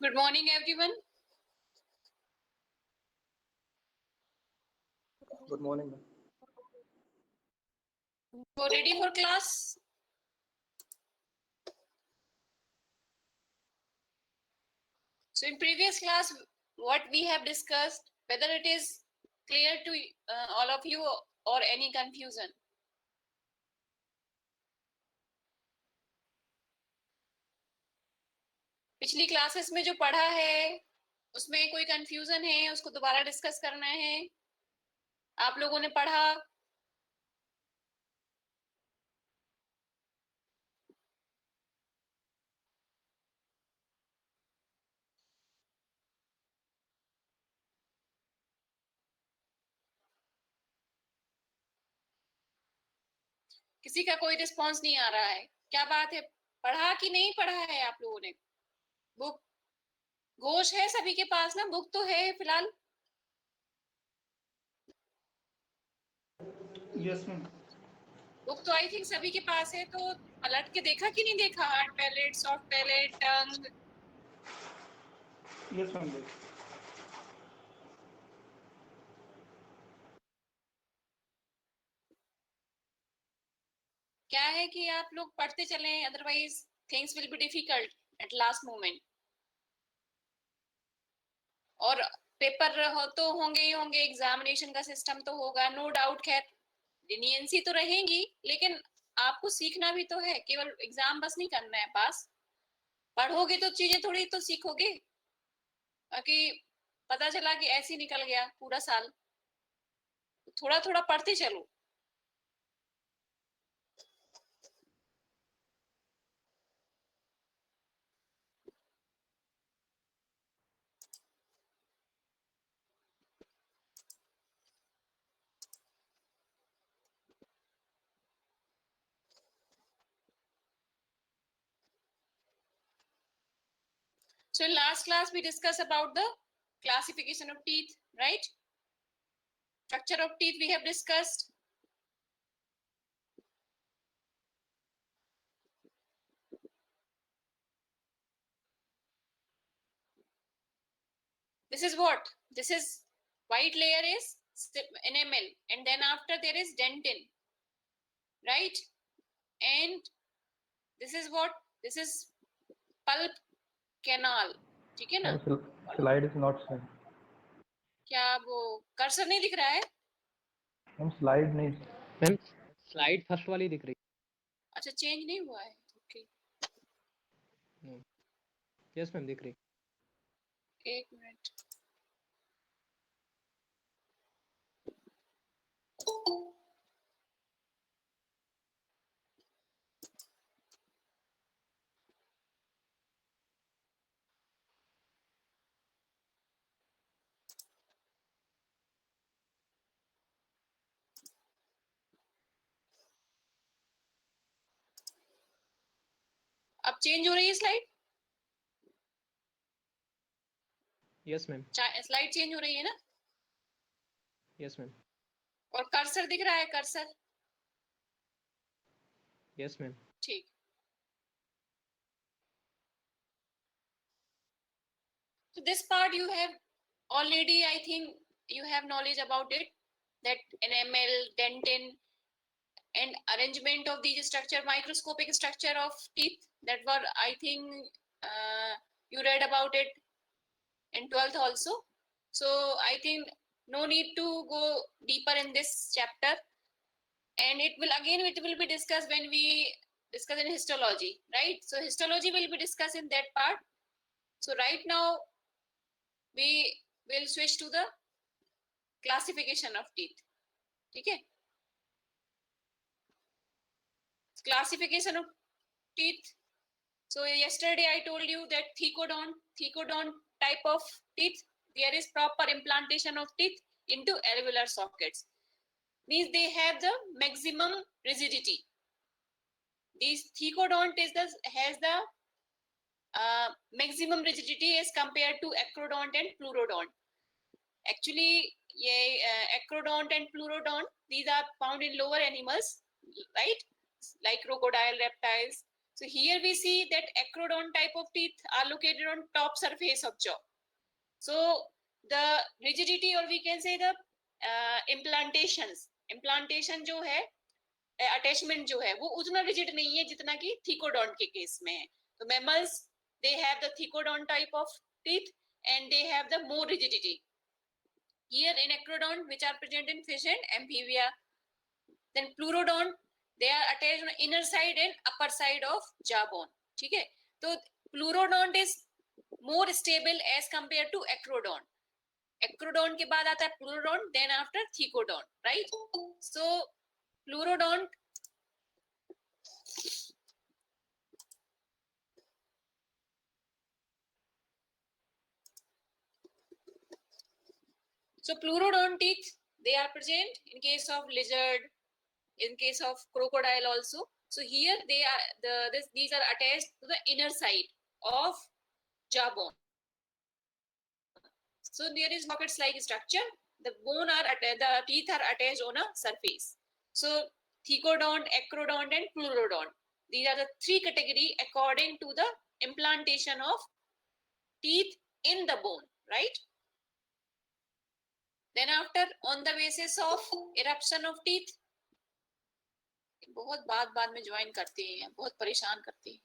Good morning, everyone. Good morning, ma'am. So ready for class? So in previous class, what we have discussed, whether it is clear to all of you or any confusion. पिछली classes में जो पढ़ा है उसमें कोई confusion है, उसको दोबारा डिस्कस करना है। आप लोगों ने पढ़ा, किसी का कोई रिस्पॉन्स नहीं आ रहा है, क्या बात है? पढ़ा कि नहीं पढ़ा है आप लोगों ने? बुक घोष है सभी के पास ना? बुक तो है फिलहाल? Yes, ma'am. बुक तो आई थिंक सभी के पास है, तो पलट के देखा कि नहीं देखा? हार्ड पैलेट, सॉफ्ट पैलेट, टंग। Yes, ma'am. क्या है कि आप लोग पढ़ते चले, otherwise things will be difficult at last moment. और पेपर हो तो होंगे ही होंगे, एग्जामिनेशन का सिस्टम तो होगा, नो डाउट। खैर लिनियंसी तो रहेगी, लेकिन आपको सीखना भी तो है, केवल एग्जाम बस नहीं करना है पास। पढ़ोगे तो चीजें थोड़ी तो सीखोगे, बाकी पता चला कि ऐसे ही निकल गया पूरा साल। थोड़ा थोड़ा पढ़ते चलो। So in last class we discussed about the classification of teeth, right? Structure of teeth we have discussed. This is what? This is white layer is enamel, and then after there is dentin, right? And this is what? This is pulp canal, ठीक है ना? Slide is not same. क्या वो cursor नहीं दिख रहा है? Ma'am slide नहीं। मैम स्लाइड फर्स्ट वाली दिख रही अच्छा, चेंज नहीं हुआ है? ओके, है। यस मैम दिख रही। एक मिनट। अब चेंज हो रही है slide? Yes ma'am. Slide change हो रही है ना? Yes ma'am. और कर्सर दिख रहा है? कर्सर? Yes ma'am. ठीक। So this part you have already, I think you have knowledge about it, that enamel, dentin, and arrangement of these structure, microscopic structure of teeth, that were, I think you read about it in 12th also. So I think no need to go deeper in this chapter, and it will be discussed when we discuss in histology, right? So histology will be discussed in that part. So right now we will switch to the classification of teeth. ठीक है? Classification of teeth. So yesterday I told you that thecodont type of teeth, there is proper implantation of teeth into alveolar sockets. Means they have the maximum rigidity. This thecodont has the maximum rigidity as compared to acrodont and pleurodont. Actually, acrodont and pleurodont, these are found in lower animals, right? Like crocodile, reptiles. So here we see that acrodont type of teeth are located on top surface of jaw. So the rigidity, or we can say the implantation जो है, attachment जो है वो उतना rigid नहीं है जितना कि thecodont के केस में है. तो mammals, they have the thecodont type of teeth and they have the more rigidity. Here in acrodont, which are present in fish and amphibia. Then pleurodont, they are attached on inner side and upper side of jawbone. ठीक है, तो pleurodont is more stable as compared to acrodont. Acrodont के बाद आता है pleurodont, then after thecodont, right? So pleurodont, so pleurodont teeth, they are present in case of lizard, in case of crocodile also. So here they are these are attached to the inner side of jawbone. So there is pockets like structure. The teeth are attached on a surface. So thecodont, acrodont, and pleurodont. These are the three category according to the implantation of teeth in the bone, right? Then after, on the basis of eruption of teeth, बहुत बाद में join करते हैं, बहुत परेशान करते हैं.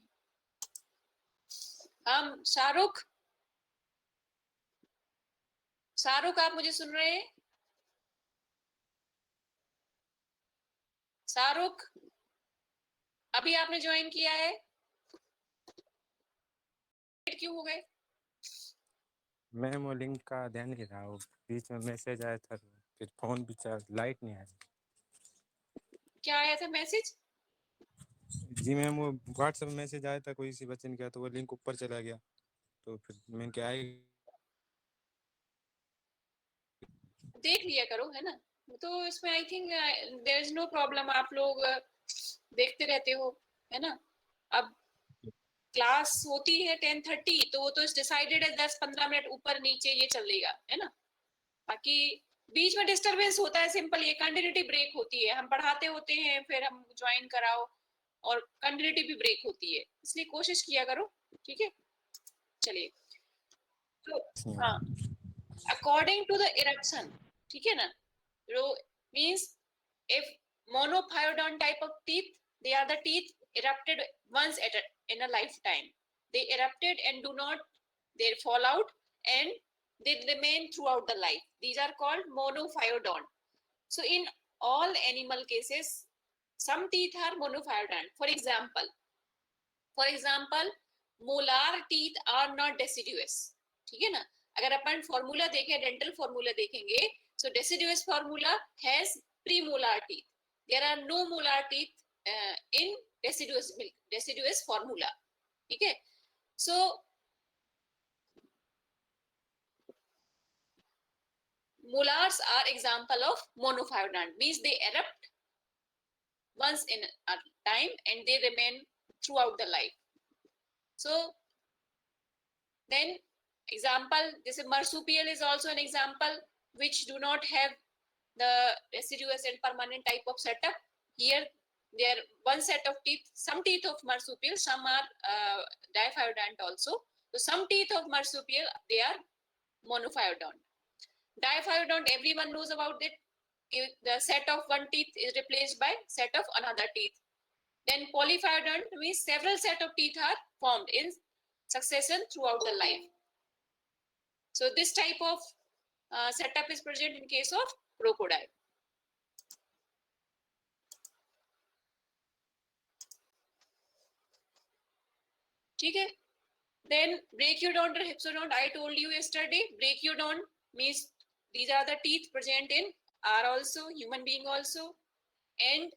हम शाहरुख आप मुझे सुन रहे हैं? शाहरुख, अभी आपने ज्वाइन किया है, क्यों हो गए? मैम वो लिंक का ध्यान नहीं रहा, वो बीच में मैसेज आया था, फिर फोन भी चार्ज, लाइट नहीं आया. क्या आया था मैसेज? जी मैम, वो व्हाट्सएप मैसेज आया था कोई सी बच्चे ने किया, तो वो लिंक ऊपर चला गया, तो फिर मैंने क्या आई देख लिया करो, है ना? तो इसमें I think there is no problem, आप लोग देखते रहते हो, है ना? अब क्लास होती है 10:30, तो वो तो डिसाइडेड है 10-15 मिनट ऊपर नीचे ये चलेगा, है ना? बाकी बीच में डिस्टरबेंस होता है, सिंपल ये कंटिन्यूटी ब्रेक होती है. हम पढ़ाते होते हैं, फिर हम ज्वाइन कराओ और कंटिन्यूटी भी ब्रेक होती है, इसलिए कोशिश किया करो, ठीक है? चलिए, तो हाँ, अकॉर्डिंग टू द इरप्शन, ठीक है ना? Means if monophyodont type of teeth, they are the teeth erupted once in a lifetime. They erupted and do not, they fall out and they remain throughout the life. These are called monophyodont. So in all animal cases, some teeth are monophyodont. For example, molar teeth are not deciduous. ठीक है ना? अगर अपन formula देखें, dental formula देखेंगे, so deciduous formula has premolar teeth. There are no molar teeth in deciduous formula. ठीक है? So molars are example of monophyodont, means they erupt once in a time and they remain throughout the life. So then example, this marsupial is also an example which do not have the deciduous and permanent type of setup. Here there one set of teeth, some teeth of marsupial, some are diphyodont also. So some teeth of marsupial, they are monophyodont. Diphyodont, everyone knows about it. The set of one teeth is replaced by set of another teeth. Then polyphyodont means several set of teeth are formed in succession throughout the life. So this type of setup is present in case of crocodile. ठीक है? Then brachiodont or hypsodont, I told you yesterday, brachiodont means these are the teeth present in are also human being also, and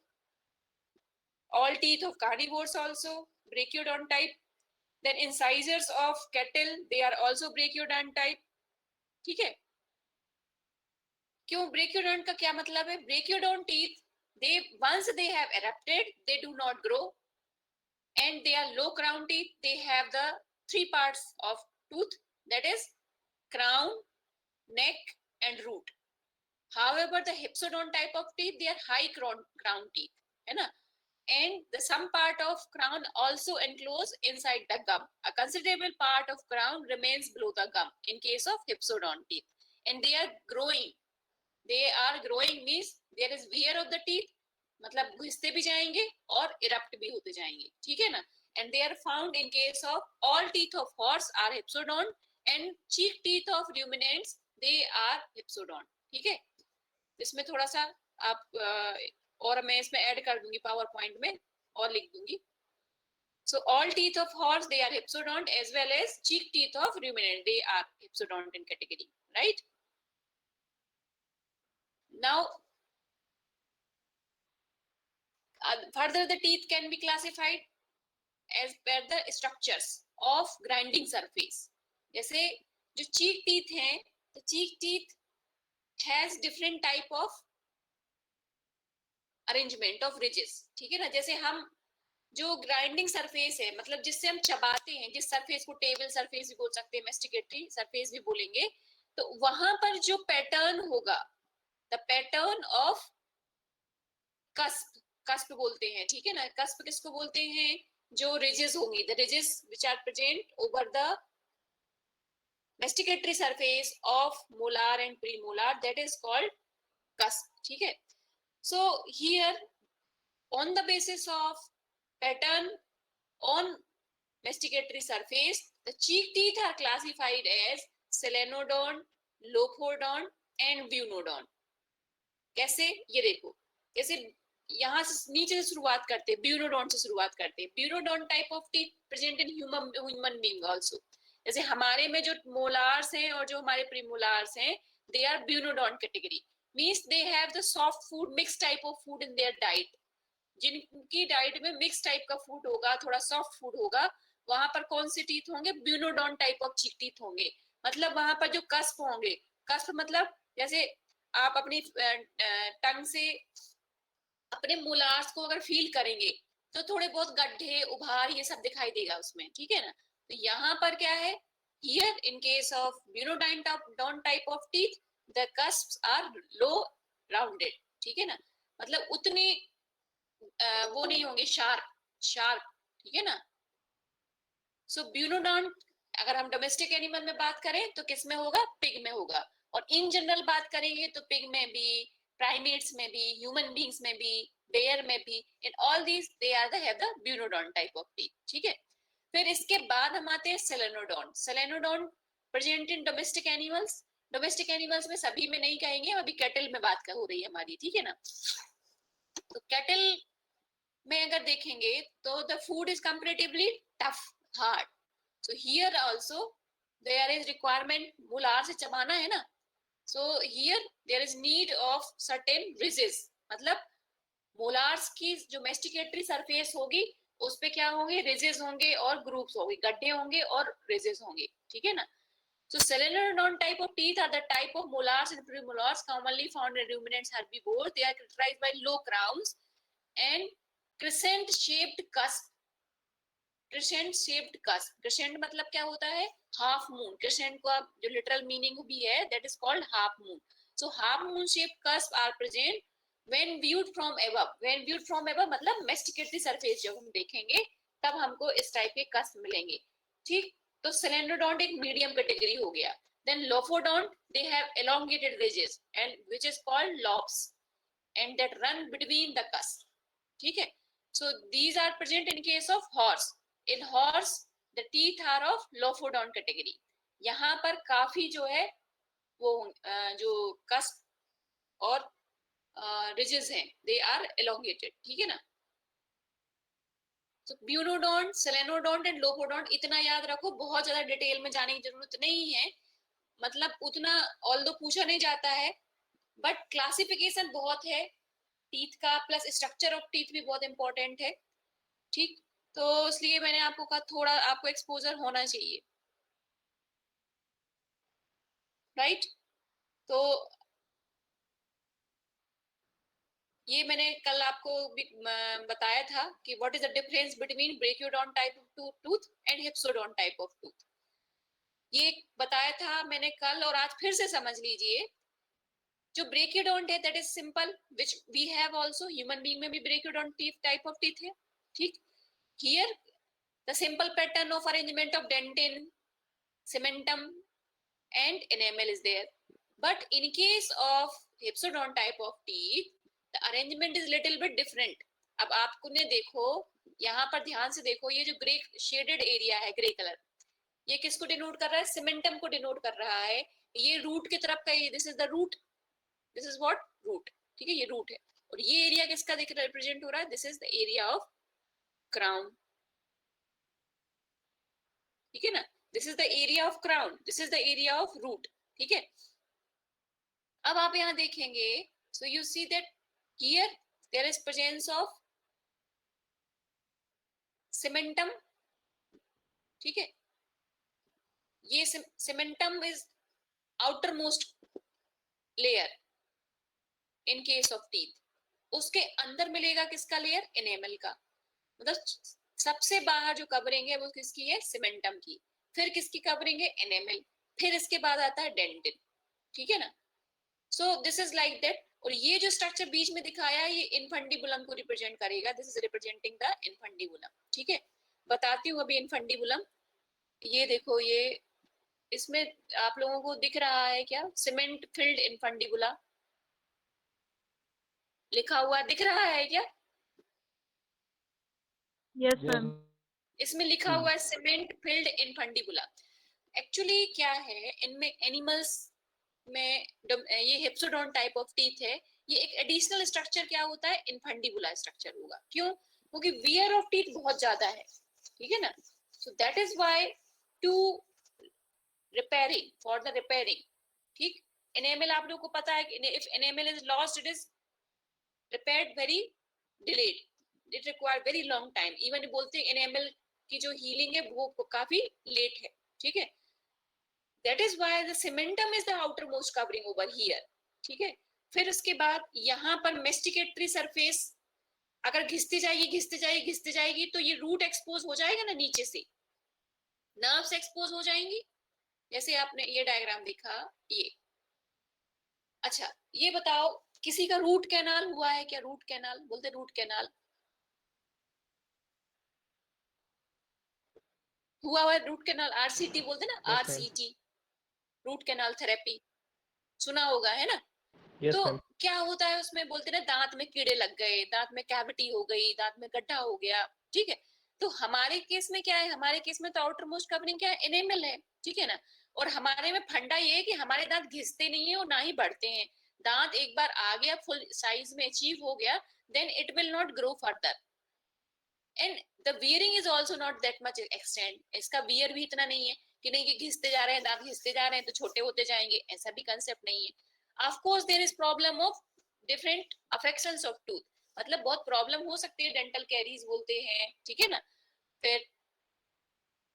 all teeth of carnivores also brachiodont type. Then incisors of cattle, they are also brachiodont type. ठीक है? क्यों brachiodont का क्या मतलब है? Brachiodont teeth, they once they have erupted, they do not grow, and they are low crown teeth. They have the three parts of tooth, that is crown, neck, and root. However, the hypsodont type of teeth, they are high crown teeth, है ना? and the some part of crown also enclosed inside the gum. A considerable part of crown remains below the gum in case of hypsodont teeth, and they are growing. They are growing means there is wear of the teeth, मतलब घिसते भी जाएंगे और erupt भी होते जाएंगे, ठीक है ना? And they are found in case of all teeth of horse are hypsodont, and cheek teeth of ruminants they are hypsodont, ठीक है? इसमें थोड़ा सा आप और मैं इसमें ऐड कर दूंगी पावर पॉइंट में और लिख दूंगी. So all teeth of horse they are hypsodont as well as cheek teeth of ruminant they are hypsodont in category, right? Now further the teeth can be classified as per the structures of grinding surface. जैसे जो cheek teeth हैं, the cheek teeth has different type of arrangement of ridges, ठीक है ना? जैसे हम जो grinding surface है, मतलब जिससे हम चबाते हैं, जिस सरफेस को टेबल सरफेस भी बोल सकते हैं, मेस्टिकेटरी सरफेस भी बोलेंगे, तो वहां पर जो पैटर्न होगा, the pattern of cusp, cusp बोलते हैं, ठीक है ना? कस्प किसको बोलते हैं? जो रिजेस होंगी, the ridges which are present over the masticatory surface of molar and premolar, that is called cusp, ठीक है? So here on the basis of pattern on masticatory surface, the cheek teeth are classified as solenodont, lophodont and buenodont. कैसे? ये देखो, जैसे यहाँ से नीचे से शुरुआत करते हैं, buenodont से शुरुआत करते हैं. buenodont type of teeth present in human being also. जैसे हमारे में जो मोलार्स हैं और जो हमारे प्रीमोलार्स हैं, they are buenodont category. Means they have the soft food, mixed type of food in their diet. जिनकी डाइट में मिक्स टाइप का फूड होगा, थोड़ा सॉफ्ट फूड होगा, वहां पर कौन से टीथ होंगे? ब्यूनोडॉन्ट टाइप ऑफ चीक टीथ होंगे. मतलब वहां पर जो कस्प होंगे, कस्प मतलब जैसे आप अपनी टंग से अपने मोलार्स को अगर फील करेंगे तो थोड़े बहुत गड्ढे, उभार ये सब दिखाई देगा उसमें, ठीक है ना? तो यहाँ पर क्या है? Here in case of buenodont type of teeth, the cusps are low rounded, ठीक है ना? मतलब उतने वो नहीं होंगे शार्प, ठीक है ना? सो ब्यूनोडॉन्ट अगर हम डोमेस्टिक एनिमल में बात करें तो किस में होगा? पिग में होगा. और इन जनरल बात करेंगे तो पिग में भी, प्राइमेट्स में भी, ह्यूमन बींग्स में भी, बेयर में भी, in all these they are the have the bunodont type of teeth, ठीक है? फिर इसके बाद हम आते हैं selenodont. Selenodont present in domestic animals. Domestic animals में सभी में नहीं कहेंगे, अभी कैटल में बात हो रही है हमारी, ठीक है ना? तो कैटल में अगर देखेंगे तो the food is comparatively tough, hard. So here also there is requirement, molar से चबाना है ना, so here there is need of certain ridges. मतलब मोलार्स की जो मेस्टिकेटरी सरफेस होगी उस पे क्या होंगे? रिजेस होंगे और ग्रुप्स होंगे, गड्ढे होंगे और रिजेस होंगे, ठीक है ना? So solenodont type of teeth are the type of molars and premolars commonly found in ruminants herbivores. They are characterized by low crowns and crescent shaped cusp. crescent shaped cusp. crescent मतलब क्या होता है? half moon. crescent का जो literal meaning भी है, that is called half moon. So half moon shaped cusp are present when viewed from above. When viewed from above मतलब masticatory surface जब हम देखेंगे तब हमको इस टाइप के cusp मिलेंगे, ठीक? तो सेलेनोडॉन्ट एक मीडियम कैटेगरी हो गया. Then lophodont they have elongated ridges and which is called lobes and that run between the cusp, ठीक है? So these are present in case of horse. In horse the teeth are of lophodont category. यहाँ पर काफी जो है वो जो cusp और ridges हैं, they are elongated, ठीक है ना? तो ब्यूनोडॉन्ट, सेलेनोडॉन्ट एंड लोफोडॉन्ट इतना याद रखो, बहुत ज्यादा डिटेल में जाने की जरूरत नहीं है. मतलब उतना ऑल्दो पूछा नहीं जाता है, बट क्लासिफिकेशन बहुत है टीथ का, प्लस स्ट्रक्चर ऑफ टीथ भी बहुत इंपॉर्टेंट है, ठीक? तो इसलिए मैंने आपको कहा थोड़ा आपको एक्सपोजर होना चाहिए, राइट? तो ये मैंने कल आपको बताया था कि what is the difference between brachydont type of tooth and hypsodont type of tooth. ये बताया था मैंने कल, और आज फिर से समझ लीजिए जो ब्रेकियोडोंट है that is simple, which we have also, human being में भी ब्रेकियोडोंट टाइप ऑफ टीथ है, ठीक। Here the simple pattern of arrangement of dentin, cementum and enamel is there, but in case of hypsodont type of teeth the arrangement is little bit different. अब आपने देखो यहाँ पर ध्यान से देखो, ये जो ग्रे शेडेड एरिया है ग्रे कलर, ये किसको डिनोट कर रहा है? सीमेंटम को डिनोट कर रहा है। ये रूट की तरफ का, ये this is the root, this is what? Root, ठीक है, ये रूट है। और ये एरिया किसका रिप्रेजेंट हो रहा है? This is the area of crown, ठीक है ना। This is the area of crown, this is the area of root, ठीक है। अब आप यहां देखेंगे, so you see that here there is presence of cementum, ठीक है। ये cementum is outer most layer in case of teeth, उसके अंदर मिलेगा किसका लेयर? एनेमल का, मतलब सबसे बाहर जो कवरिंग है वो किसकी है? सीमेंटम की। फिर किसकी कवरिंग है? एनेमल। फिर इसके बाद आता है डेंटिन, ठीक है ना। So this is like that. और ये जो स्ट्रक्चर बीच में दिखाया है ये इनफंडिबुलम को रिप्रेजेंट करेगा, this is representing the infundibulum, ठीक है। बताती हूँ अभी इनफंडिबुलम। ये देखो, ये इसमें आप लोगों को दिख रहा है क्या? सीमेंट फिल्ड इनफंडिबुला लिखा हुआ दिख रहा है क्या? Yes ma'am. इसमें लिखा हुआ है सीमेंट फिल्ड इनफंडिबुला। एक्चुअली क्या है, इनमें एनिमल्स में ये हिप्सोडोंट टाइप ऑफ टीथ है, ये एक एडिशनल स्ट्रक्चर क्या होता है? इनफंडिबुला स्ट्रक्चर होगा। क्यों? क्योंकि वियर ऑफ टीथ बहुत ज्यादा है, ठीक है ना। So that is why to repairing, for the repairing, ठीक। एनेमल आप लोगों को पता है कि if enamel is lost it is repaired very delayed, it require very long time, even बोलते हैं enamel की जो healing है वो काफी late है, ठीक है। that is why the cementum is the outermost covering over here, ठीक है। फिर उसके बाद यहाँ पर masticatory surface अगर घिसती जाएगी घिसती जाएगी घिसती जाएगी तो ये रूट एक्सपोज हो जाएगा ना, नीचे से नर्व्स एक्सपोज हो जाएंगी, जैसे आपने ये डायग्राम देखा ये। अच्छा ये बताओ, किसी का रूट कैनाल हुआ है क्या? रूट कैनाल बोलते, रूट कैनाल हुआ है? रूट कैनाल आरसीटी बोलते ना, आरसीटी, रूट कैनाल थेरेपी सुना होगा, है ना। तो क्या होता है उसमें? बोलते ना दांत में कीड़े लग गए, दांत में कैविटी हो गई, दांत में गड्ढा हो गया, ठीक है। तो हमारे केस में क्या है? हमारे केस में तो आउटर मोस्ट कवरिंग क्या है? एनेमल है, ठीक है ना। और हमारे में फंडा ये है कि हमारे दांत घिसते नहीं है और ना ही बढ़ते हैं। दांत एक बार आ गया, फुल साइज में अचीव हो गया, then it will not grow further and the wearing is also not that much extent. इसका wear भी इतना नहीं है कि नहीं कि घिसते जा रहे हैं, दांत घिसते जा रहे हैं तो छोटे होते जाएंगे, ऐसा भी कंसेप्ट नहीं है। of course there is problem of different affections of tooth, मतलब बहुत प्रॉब्लम हो सकती है, डेंटल कैरीज बोलते हैं, ठीक है ना। फिर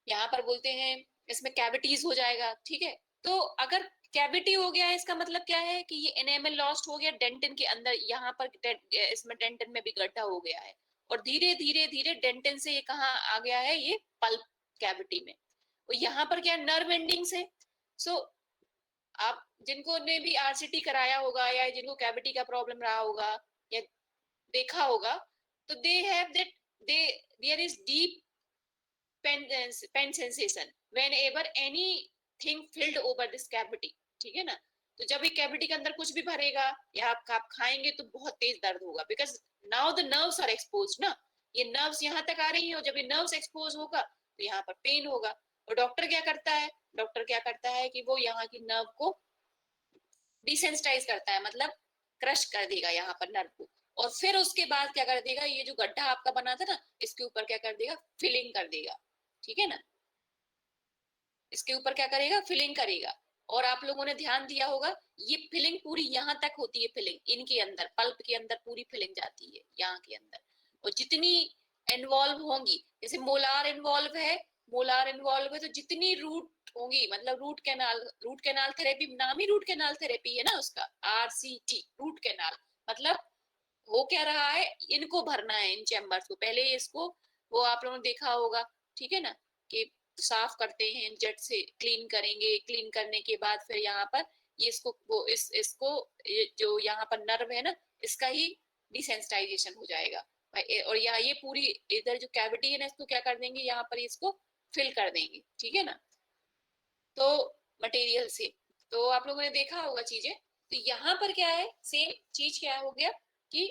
यहाँ पर बोलते हैं इसमें कैविटीज हो जाएगा, ठीक है। तो अगर कैविटी हो गया है इसका मतलब क्या है कि ये एनेमल लॉस्ट हो गया, डेंटिन के अंदर यहाँ पर इसमें डेंटिन में भी गड्ढा हो गया है और धीरे धीरे धीरे डेंटिन से ये कहाँ आ गया है? ये पल्प कैविटी में। और यहाँ पर क्या नर्व एंडिंग्स है। सो आप जिनको ने भी आरसीटी कराया होगा या जिनको कैविटी का प्रॉब्लम रहा होगा या देखा होगा, तो they have that there is deep pain sensation whenever anything filled over this cavity, ठीक है ना। तो जब ये कैविटी के अंदर कुछ भी भरेगा या आप खाएंगे तो बहुत तेज दर्द होगा, because now the nerves are exposed ना, ये नर्व्स यहाँ तक आ रही है और जब ये नर्व्स एक्सपोज होगा तो यहाँ पर पेन होगा। और डॉक्टर क्या करता है? डॉक्टर क्या करता है कि वो यहाँ की नर्व को डिसेंसिटाइज करता है, मतलब क्रश कर देगा यहाँ पर नर्व को, और फिर उसके बाद क्या कर देगा? ये जो गड्ढा आपका बना था ना, इसके ऊपर क्या कर देगा? फिलिंग कर देगा, ठीक है ना। इसके ऊपर क्या करेगा? फिलिंग करेगा। और आप लोगों ने ध्यान दिया होगा ये फिलिंग पूरी यहाँ तक होती है, फिलिंग इनके अंदर पल्प के अंदर पूरी फिलिंग जाती है यहाँ के अंदर। और जितनी इन्वॉल्व होंगी, जैसे मोलार इन्वॉल्व है, मोलार इन्वॉल्व है तो जितनी रूट होंगी, मतलब रूट कैनाल थेरेपी, नाम ही रूट कैनाल थेरेपी है ना उसका, आरसीटी, रूट कैनाल। मतलब हो क्या रहा है? इनको भरना है, इन चैम्बर्स को। पहले इसको वो आप लोगों ने देखा होगा, ठीक है ना, कि साफ करते हैं जेट से, क्लीन करेंगे, क्लीन करने के बाद फिर यहाँ पर ये इसको वो इसको ये जो यहाँ पर नर्व है ना, इसका ही डिसेंसिटाइजेशन हो जाएगा। और यहाँ ये पूरी इधर जो कैविटी है ना, इसको क्या कर देंगे, यहाँ पर इसको फिल कर देंगे, ठीक है ना, तो मटेरियल से। तो आप लोगों ने देखा होगा चीजें। तो यहाँ पर क्या है, सेम चीज क्या हो गया कि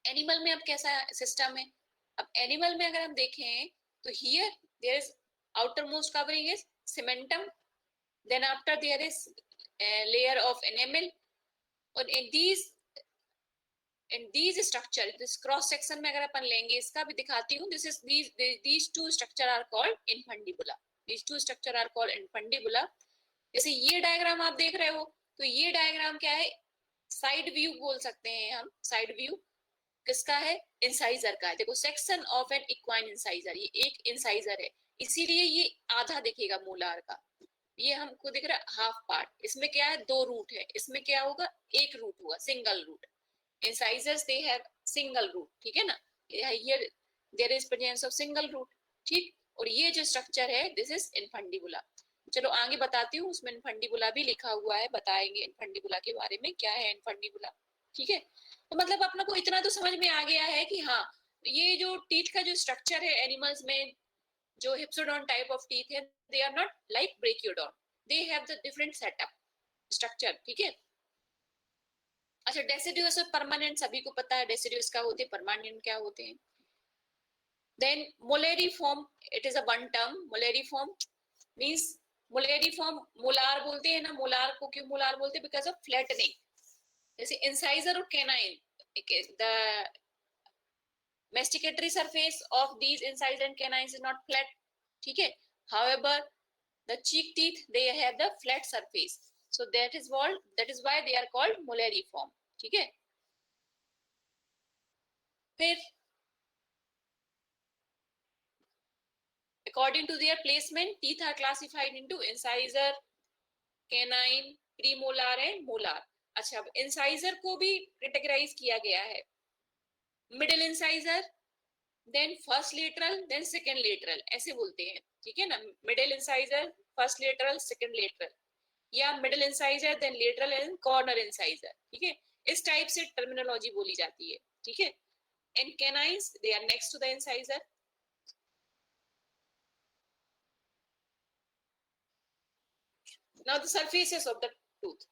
एनिमल में अब कैसा सिस्टम है। अब एनिमल में अगर हम देखें तो here there is outer most covering is cementum, then after there is layer of enamel, और in these structure, this cross section में अगर अपन लेंगे, इसका भी दिखाती हूँ, this is these two structure are called infundibula, these two structure are called infundibula. जैसे ये डायग्राम आप देख रहे हो, तो ये डायग्राम क्या है, साइड व्यू बोल सकते हैं हम। साइड व्यू किसका है, इंसाइजर का है। देखो section of an equine incisor, ये एक इंसाइजर है, इसीलिए ये आधा दिखेगा मोलार का, ये हमको दिख रहा है हाफ पार्ट। इसमें क्या है, दो रूट है, इसमें क्या होगा, एक रूट होगा, single root. Incisors they have single root, ठीक है ना, here there is presence of single root, ठीक। और ये जो स्ट्रक्चर है, दिस इज इनफंडिबुला। चलो आगे बताती हूँ, उसमें इनफंडिबुला भी लिखा हुआ है, बताएंगे इनफंडिबुला के बारे में, क्या है इनफंडिबुला, ठीक है। तो मतलब अपना को इतना तो समझ में आ गया है कि हाँ, ये जो टीथ का जो स्ट्रक्चर है एनिमल्स में, जो हिप्सोडॉन टाइप ऑफ टीथ है, they are not like brachydont, they have the different setup structure, ठीक है। अच्छा, डेसिडुअस और परमानेंट सभी को पता है, डेसिडुअस क्या होते हैं, परमानेंट क्या होते हैं। Then molariform, it is a one term, molariform means, molariform molar बोलते हैं ना, मोलार को क्यों मोलार बोलते हैं, बिकॉज ऑफ फ्लैटनिंग। जैसे इंसाइजर और canine, the masticatory surface of these incisors and canines is not flat, ठीक है। However, the cheek teeth, they have the flat surface, so that is why they are called molariform, ठीक है। फिर according to their placement, teeth are classified into incisor, canine, premolar and molar। अच्छा, अब incisor को भी categorise किया गया है, middle incisor, then first lateral, then second lateral, ऐसे बोलते हैं, ठीक है ना। Middle incisor, first lateral, second lateral, या middle incisor, then lateral and corner incisor, ठीक है। इस टाइप से टर्मिनोलॉजी बोली जाती है, ठीक है। And canines, they are next to the incisor. Now the surfaces of the tooth.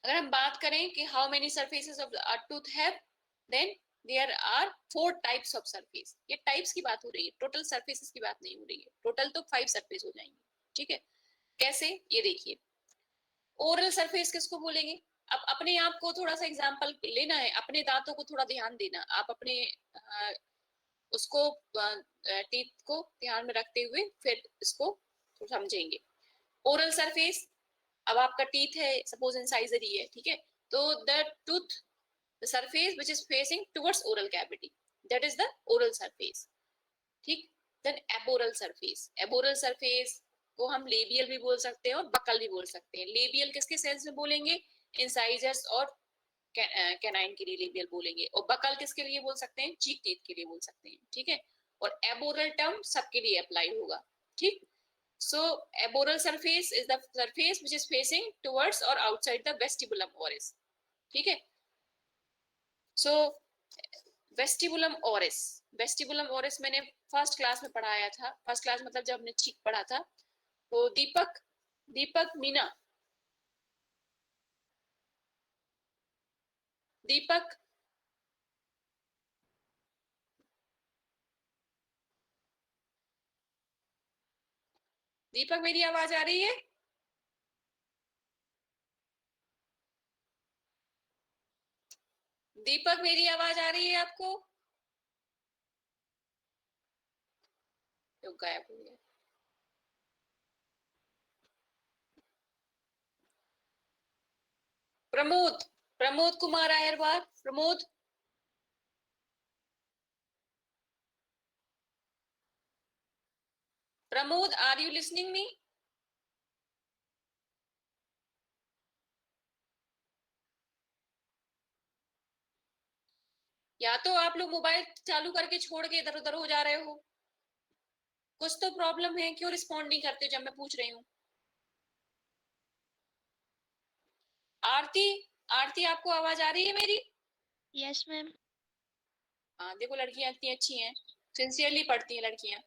अगर हम बात करें कि how many surfaces of a tooth have, then there are 4 types of surface. ये टाइप्स की बात हो रही है, टोटल सरफेसेस की बात नहीं हो रही है। टोटल तो 5 सरफेस हो जाएंगे, ठीक है। कैसे, ये देखिए। ओरल सरफेस किसको बोलेंगे, अब अपने आप को थोड़ा सा एग्जांपल लेना है, अपने दांतों को थोड़ा ध्यान देना, आप अपने उसको टीथ को ध्यान में रखते हुए फिर इसको समझेंगे। ओरल सरफेस, अब आपका टीथ है, सपोज इंसाइजर ही है, ठीक है, तो the tooth, the surface which is facing towards oral cavity, that is the oral surface, ठीक। then aboral surface को हम लेबियल भी बोल सकते हैं और बकल भी बोल सकते हैं। लेबियल किसके सेंस में बोलेंगे, इंसाइजर्स और कैनाइन के लिए लेबियल बोलेंगे, और बकल किसके लिए बोल सकते हैं, चीक टीथ के लिए बोल सकते हैं, ठीक है। और एबोरल टर्म सबके लिए अप्लाई होगा, ठीक। so aboral surface is the surface which is facing towards or outside the vestibulum oris, ठीक है। सो वेस्टिबुलम ओरिस मैंने फर्स्ट क्लास में पढ़ाया था, फर्स्ट क्लास मतलब जब हमने चीक पढ़ा था। तो दीपक मीना, दीपक मेरी आवाज आ रही है? दीपक मेरी आवाज आ रही है आपको? तो गायब हो गया। Pramod Kumar Ahirwar, Pramod, are you listening me? या तो आप लोग मोबाइल चालू करके छोड़ के इधर उधर हो जा रहे हो, कुछ तो प्रॉब्लम है, क्यों रिस्पॉन्ड नहीं करते जब मैं पूछ रही हूँ? आरती, आरती आपको आवाज आ रही है मेरी? Yes ma'am. हाँ देखो लड़कियां इतनी अच्छी हैं, सिंसियरली पढ़ती हैं लड़कियां।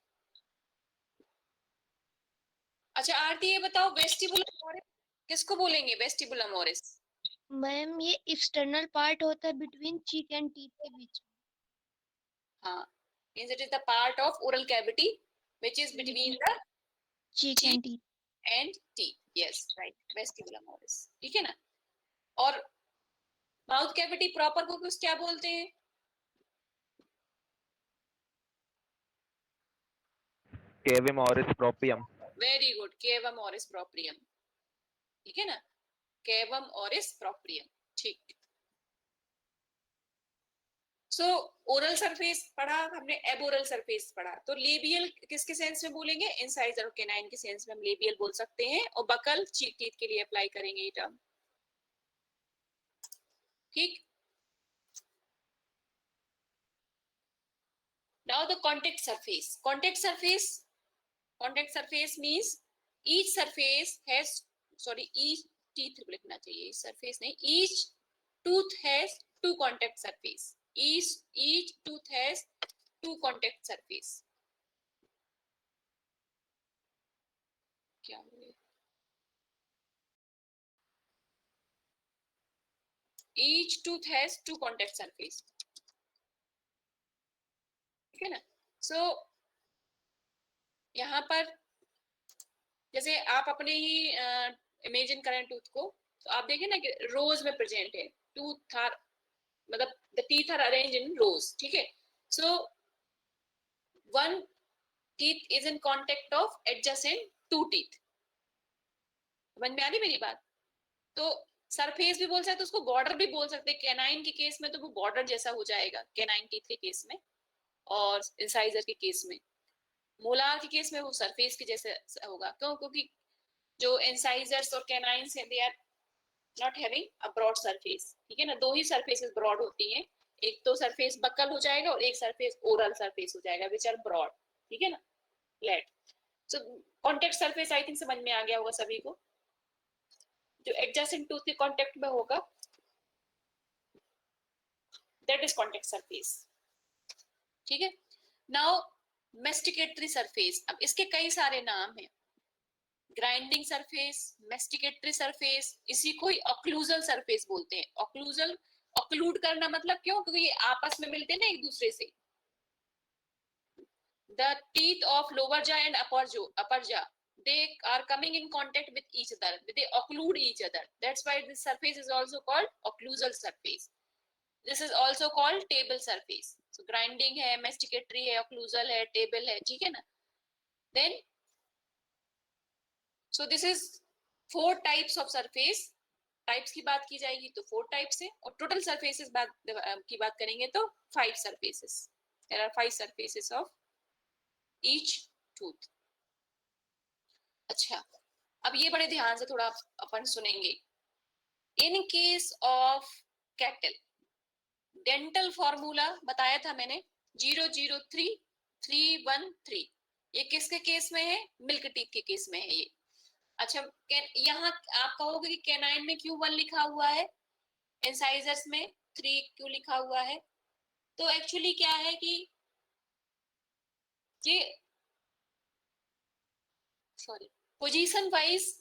अच्छा आरती ये बताओ वेस्टिबुलम ओरिस किसको बोलेंगे? वेस्टिबुलम ओरिस मैम ये एक्सटर्नल पार्ट होता है बिटवीन चीक एंड टीथ के बीच। हाँ, means it is the part of oral cavity which is between the cheek and teeth. and teeth. Yes, right. Vestibulum oris. ठीक है ना? और माउथ कैविटी प्रॉपर को कुछ क्या बोलते हैं? केविम ऑरिस प्रोपियम। Very good, केवम ओरिस प्रोप्रियम। ठीक है ना? केवम ओरिस प्रोप्रियम। ठीक। सो ओरल सरफेस पढ़ा हमने, एब ओरल सरफेस पढ़ा, तो लेबियल किसके सेंस में बोलेंगे? इंसाइजर और केनाइन के सेंस में हम लेबियल बोल सकते हैं, और बकल चीक टीथ के लिए अप्लाई करेंगे ये टर्म। ठीक। Now the contact surface. Contact surface means each surface has, each teeth लिखना चाहिए, surface नहीं, each tooth has two contact surface. Each tooth has two contact surface. क्या हो गया? Each tooth has two contact surface. ठीक है ना? So यहाँ पर जैसे आप अपने ही इमेजिन करें टूथ को, तो आप देखें ना कि रोज में प्रेजेंट है, टूथ आर मतलब the teeth are arrange in rows. ठीक है? So one teeth is in contact of adjacent to teeth. समझ में आ रही मेरी बात? तो सरफेस भी बोल सकते, उसको बॉर्डर भी बोल सकते। कैनाइन के केस में तो वो बॉर्डर जैसा हो जाएगा, कैनाइन टीथ के केस में, और इंसाइजर के केस में। मोलार के केस में वो सरफेस के जैसे होगा। क्यों? क्योंकि जो इंसाइजर्स और कैनाइन्स हैं, they are not having a broad surface. ठीक है ना? दो ही सरफेसेस ब्रॉड होती हैं, एक तो सरफेस बकल हो जाएगा और एक सरफेस ओरल सरफेस हो जाएगा, विच आर ब्रॉड। ठीक है ना? Flat. So contact surface I think समझ में आ गया होगा सभी को, जो एडजेसेंट टूथ के कॉन्टेक्ट में होगा, दैट इज कॉन्टेक्ट सरफेस। ठीक है? नाउ मेस्टिकेटरी सरफेस, अब इसके कई सारे नाम हैं। ग्राइंडिंग सरफेस, मेस्टिकेटरी सरफेस, इसी को ही ऑक्लूजल सरफेस बोलते हैं। ऑक्लूजल, ऑक्लूड करना मतलब क्यों? क्योंकि ये आपस में मिलते हैं ना एक दूसरे से। The teeth of lower jaw and upper jaw, they are coming in contact with each other, they occlude each other. That's why this surface is also called occlusal surface. This is also called table surface. So grinding है, masticatory है, occlusal है, table है। ठीक है ना? Then so this is 4 types of surface. Types की बात की जाएगी तो 4 टाइप्स है, और टोटल सरफेसेस की बात करेंगे तो 5 surfaces. There are 5 surfaces of each tooth. अच्छा, अब ये बड़े ध्यान से थोड़ा अपन सुनेंगे। In case of cattle, dental formula बताया था मैंने 003313। ये किसके केस में है? मिल्क टीथ के केस में है ये। अच्छा, यहाँ आप कहोगे कि कैनाइन में क्यों 1 लिखा हुआ है, इंसाइजर्स में 3 क्यों लिखा हुआ है? तो एक्चुअली क्या है कि ये position wise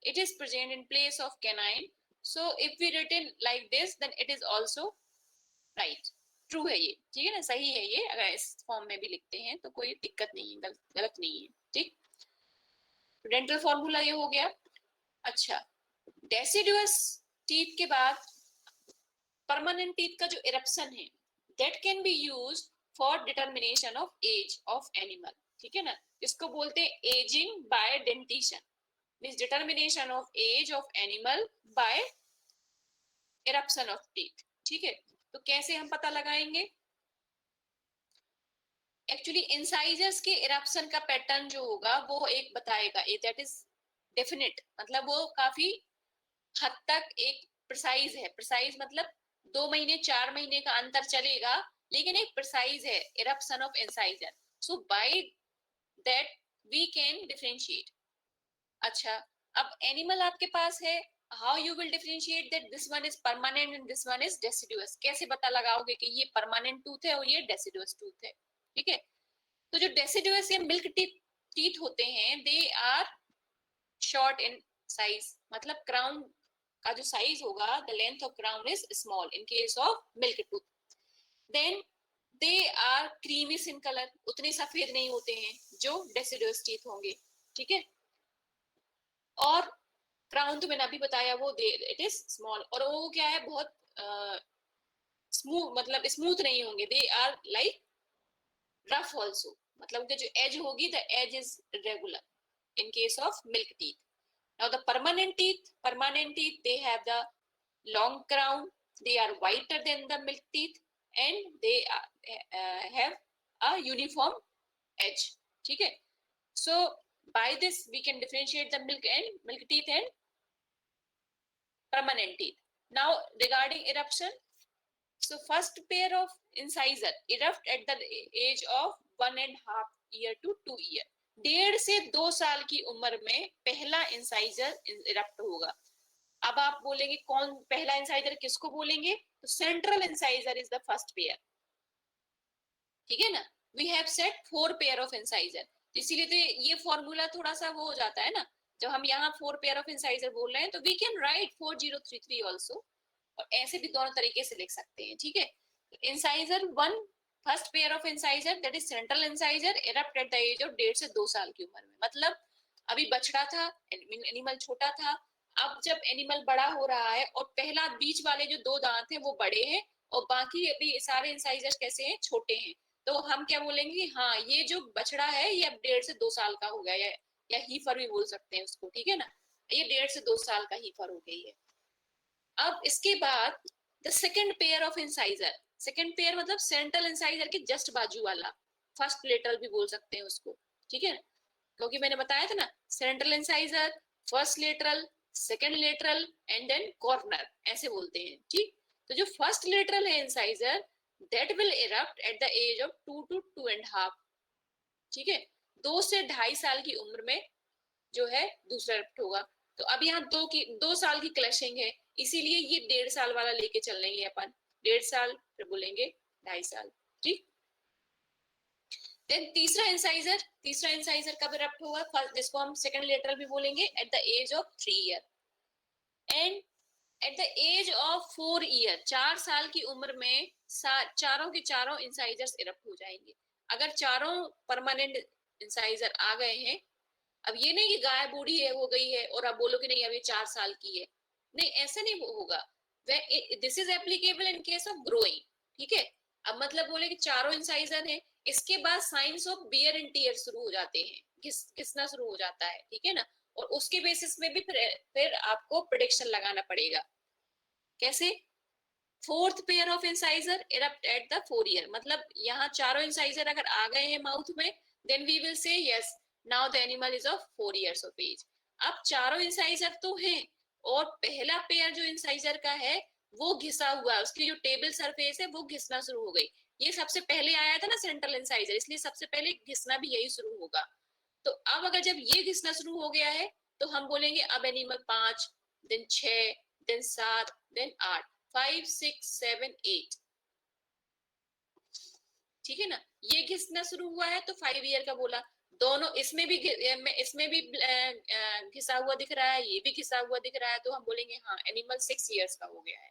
it is present in place of canine. So if we written like this, then it is also right, true है ये। ठीक है ना? सही है ये। अगर इस फॉर्म में भी लिखते हैं तो कोई दिक्कत नहीं है, गलत नहीं है। ठीक, डेंटल फॉर्मूला ये हो गया। अच्छा, डेसिडुअस टीथ के बाद परमानेंट टीथ का जो इरप्शन है, that can be used for determination of age of animal. ठीक है ना? इसको बोलते हैं aging by dentition, means determination of age of animal by eruption of teeth. ठीक है? तो कैसे हम पता लगाएंगे? एक्चुअली इंसाइजर्स के इरप्शन का पैटर्न जो होगा वो एक बताएगा, दैट इज डेफिनेट, मतलब वो काफी हद तक एक प्रिसाइज है। प्रिसाइज मतलब 2 महीने 4 महीने का अंतर चलेगा, लेकिन एक प्रिसाइज है eruption of incisor. So by that we can differentiate. अच्छा, अब एनिमल आपके पास है, how you will differentiate that this one is permanent and this one is deciduous? कैसे पता लगाओगे कि ये परमानेंट टूथ है और ये डेसिडुअस टूथ है? ठीक है, तो जो डेसिडुअस या मिल्क टीथ होते हैं, they are short in size, मतलब क्राउन का जो साइज होगा, the length of crown is small in case of milk tooth. Then they are creamish in colour, उतने सफेद नहीं होते हैं जो डेसिडुअस टीथ होंगे. ठीक है, और क्राउन तो मैंने अभी बताया वो इट इज स्मॉल, और वो क्या है, बहुत स्मूथ, मतलब स्मूथ नहीं होंगे, they are like rough also, मतलब उनके जो एज होगी, the edge is regular in case of milk teeth. Now the permanent teeth they have the long crown, they are whiter than the milk teeth and they have a uniform edge. ठीक है, so by this we can differentiate the milk teeth and permanent teeth. Now regarding eruption, so first pair of incisor erupt at the age of 1.5 year to 2 year. 1.5 से 2 साल की उम्र में पहला incisor erupt होगा. अब आप बोलेंगे कौन पहला इंसाइजर, किसको बोलेंगे? तो central incisor is the first pair. ठीक है ना, we have set 4 pair of incisor, इसीलिए तो ये फॉर्मूला थोड़ा सा वो हो जाता है ना, जब हम यहाँ 4 पेयर ऑफ इंसाइजर बोल रहे हैं तो वी कैन राइट 4033 ऑल्सो, और ऐसे भी दोनों तरीके से लिख सकते हैं. ठीक है, incisor 1, first pair of incisor that is central incisor, erupt at the age of 1.5 से 2 साल की उम्र में. मतलब अभी बछड़ा था, एनिमल छोटा था, अब जब एनिमल बड़ा हो रहा है और पहला बीच वाले जो 2 दांत हैं वो बड़े हैं और बाकी अभी सारे इंसाइजर्स कैसे हैं, छोटे हैं, तो हम क्या बोलेंगे, हाँ ये जो बछड़ा है ये अब 1.5 से 2 साल का हो गया, या हीफर भी बोल सकते हैं उसको. ठीक है ना, ये 1.5 से 2 साल का हीफर हो गई है. अब इसके बाद the second pair of incisor, second pair मतलब सेंट्रल इंसाइजर के जस्ट बाजू वाला, फर्स्ट लेटरल भी बोल सकते हैं उसको. ठीक है, क्योंकि मैंने बताया था ना, central incisor, first lateral, second lateral and then corner, ऐसे बोलते हैं. ठीक, तो जो फर्स्ट लेटरल है incisor, that will erupt at the age of 2 to 2.5. ठीक है, 2 से 2.5 साल की उम्र में जो है दूसरा इरप्ट होगा. तो अब यहाँ 2 साल की क्लैशिंग है, इसीलिए ये 1.5 साल वाला लेके चल लेंगे अपन, 1.5 साल, फिर बोलेंगे 2.5 साल. ठीक, देन तीसरा इंसाइजर कब इरप्ट होगा, जिसको हम सेकंड लेटरल भी बोलेंगे, at the age of 3 year. And at the age of 4 year, 4 साल की उम्र में चारों के चारों इंसाइजर्स इरप्ट हो जाएंगे. अगर चारों परमानेंट इंसाइजर आ गए हैं, अब ये नहीं कि गाय बूढ़ी है हो गई है और अब बोलो कि नहीं अब ये 4 साल की है, नहीं ऐसे नहीं होगा. This is applicable in case of growing. ठीक है, अब मतलब बोले कि चारों इंसाइजर है, इसके बाद signs of wear and tear शुरू हो जाते हैं, घिसना शुरू हो जाता है. ठीक है ना, और उसके बेसिस में भी फिर आपको प्रेडिक्शन लगाना पड़ेगा. कैसे? Fourth pair of incisor erupt at the 4 year, मतलब यहाँ चारों इंसाइजर अगर आ गए हैं माउथ में, then we will say yes now the animal is of 4 years of age. अब चारों इंसाइजर तो हैं और पहला पेयर जो इंसाइजर का है वो घिसा हुआ है, उसकी जो टेबल सरफेस है वो घिसना शुरू हो गई. ये सबसे पहले आया था ना सेंट्रल इंसाइजर, इसलिए सबसे पहले घिसना भी यही शुरू होगा. तो अब अगर जब ये घिसना शुरू हो गया है तो हम बोलेंगे अब एनिमल 5, देन 6, देन 7, देन 8, 5, 6, 7, 8. ठीक है ना, ये घिसना शुरू हुआ है तो 5 ईयर का बोला. दोनों इसमें भी घिसा हुआ दिख रहा है, ये भी घिसा हुआ दिख रहा है, तो हम बोलेंगे हाँ एनिमल 6 इयर्स का हो गया है.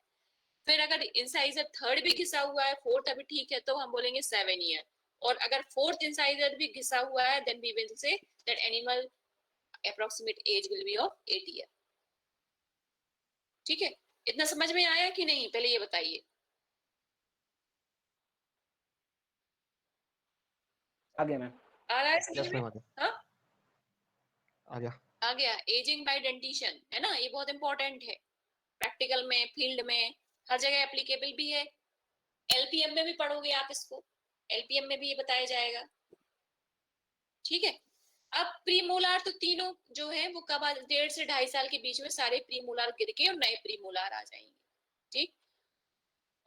फिर अगर इंसाइजर थर्ड भी घिसा हुआ है, फोर्थ अभी ठीक है, तो हम बोलेंगे 7 ईयर. और अगर फोर्थ इंसाइजर भी घिसा हुआ है, then we will say that animal approximate age will be of 8 year. ठीक है, इतना समझ में आया कि नहीं, पहले ये बताइए. आ गया मैम. आ रहा है समझ यस में? मैम, हाँ आ गया. एजिंग बाय डेंटिशन है ना, ये बहुत इंपॉर्टेंट है. प्रैक्टिकल में, फील्ड में, हर जगह एप्लीकेबल भी है. एलपीएम में भी पढ़ोगे आप इसको, एलपीएम में भी ये बताया जाएगा. ठीक है, अब प्रीमोलार तो तीनों जो है वो कब 1.5 से 2.5 साल के बीच में सारे प्रीमोलार गिर के और नए प्रीमोलार आ जाएंगे. ठीक,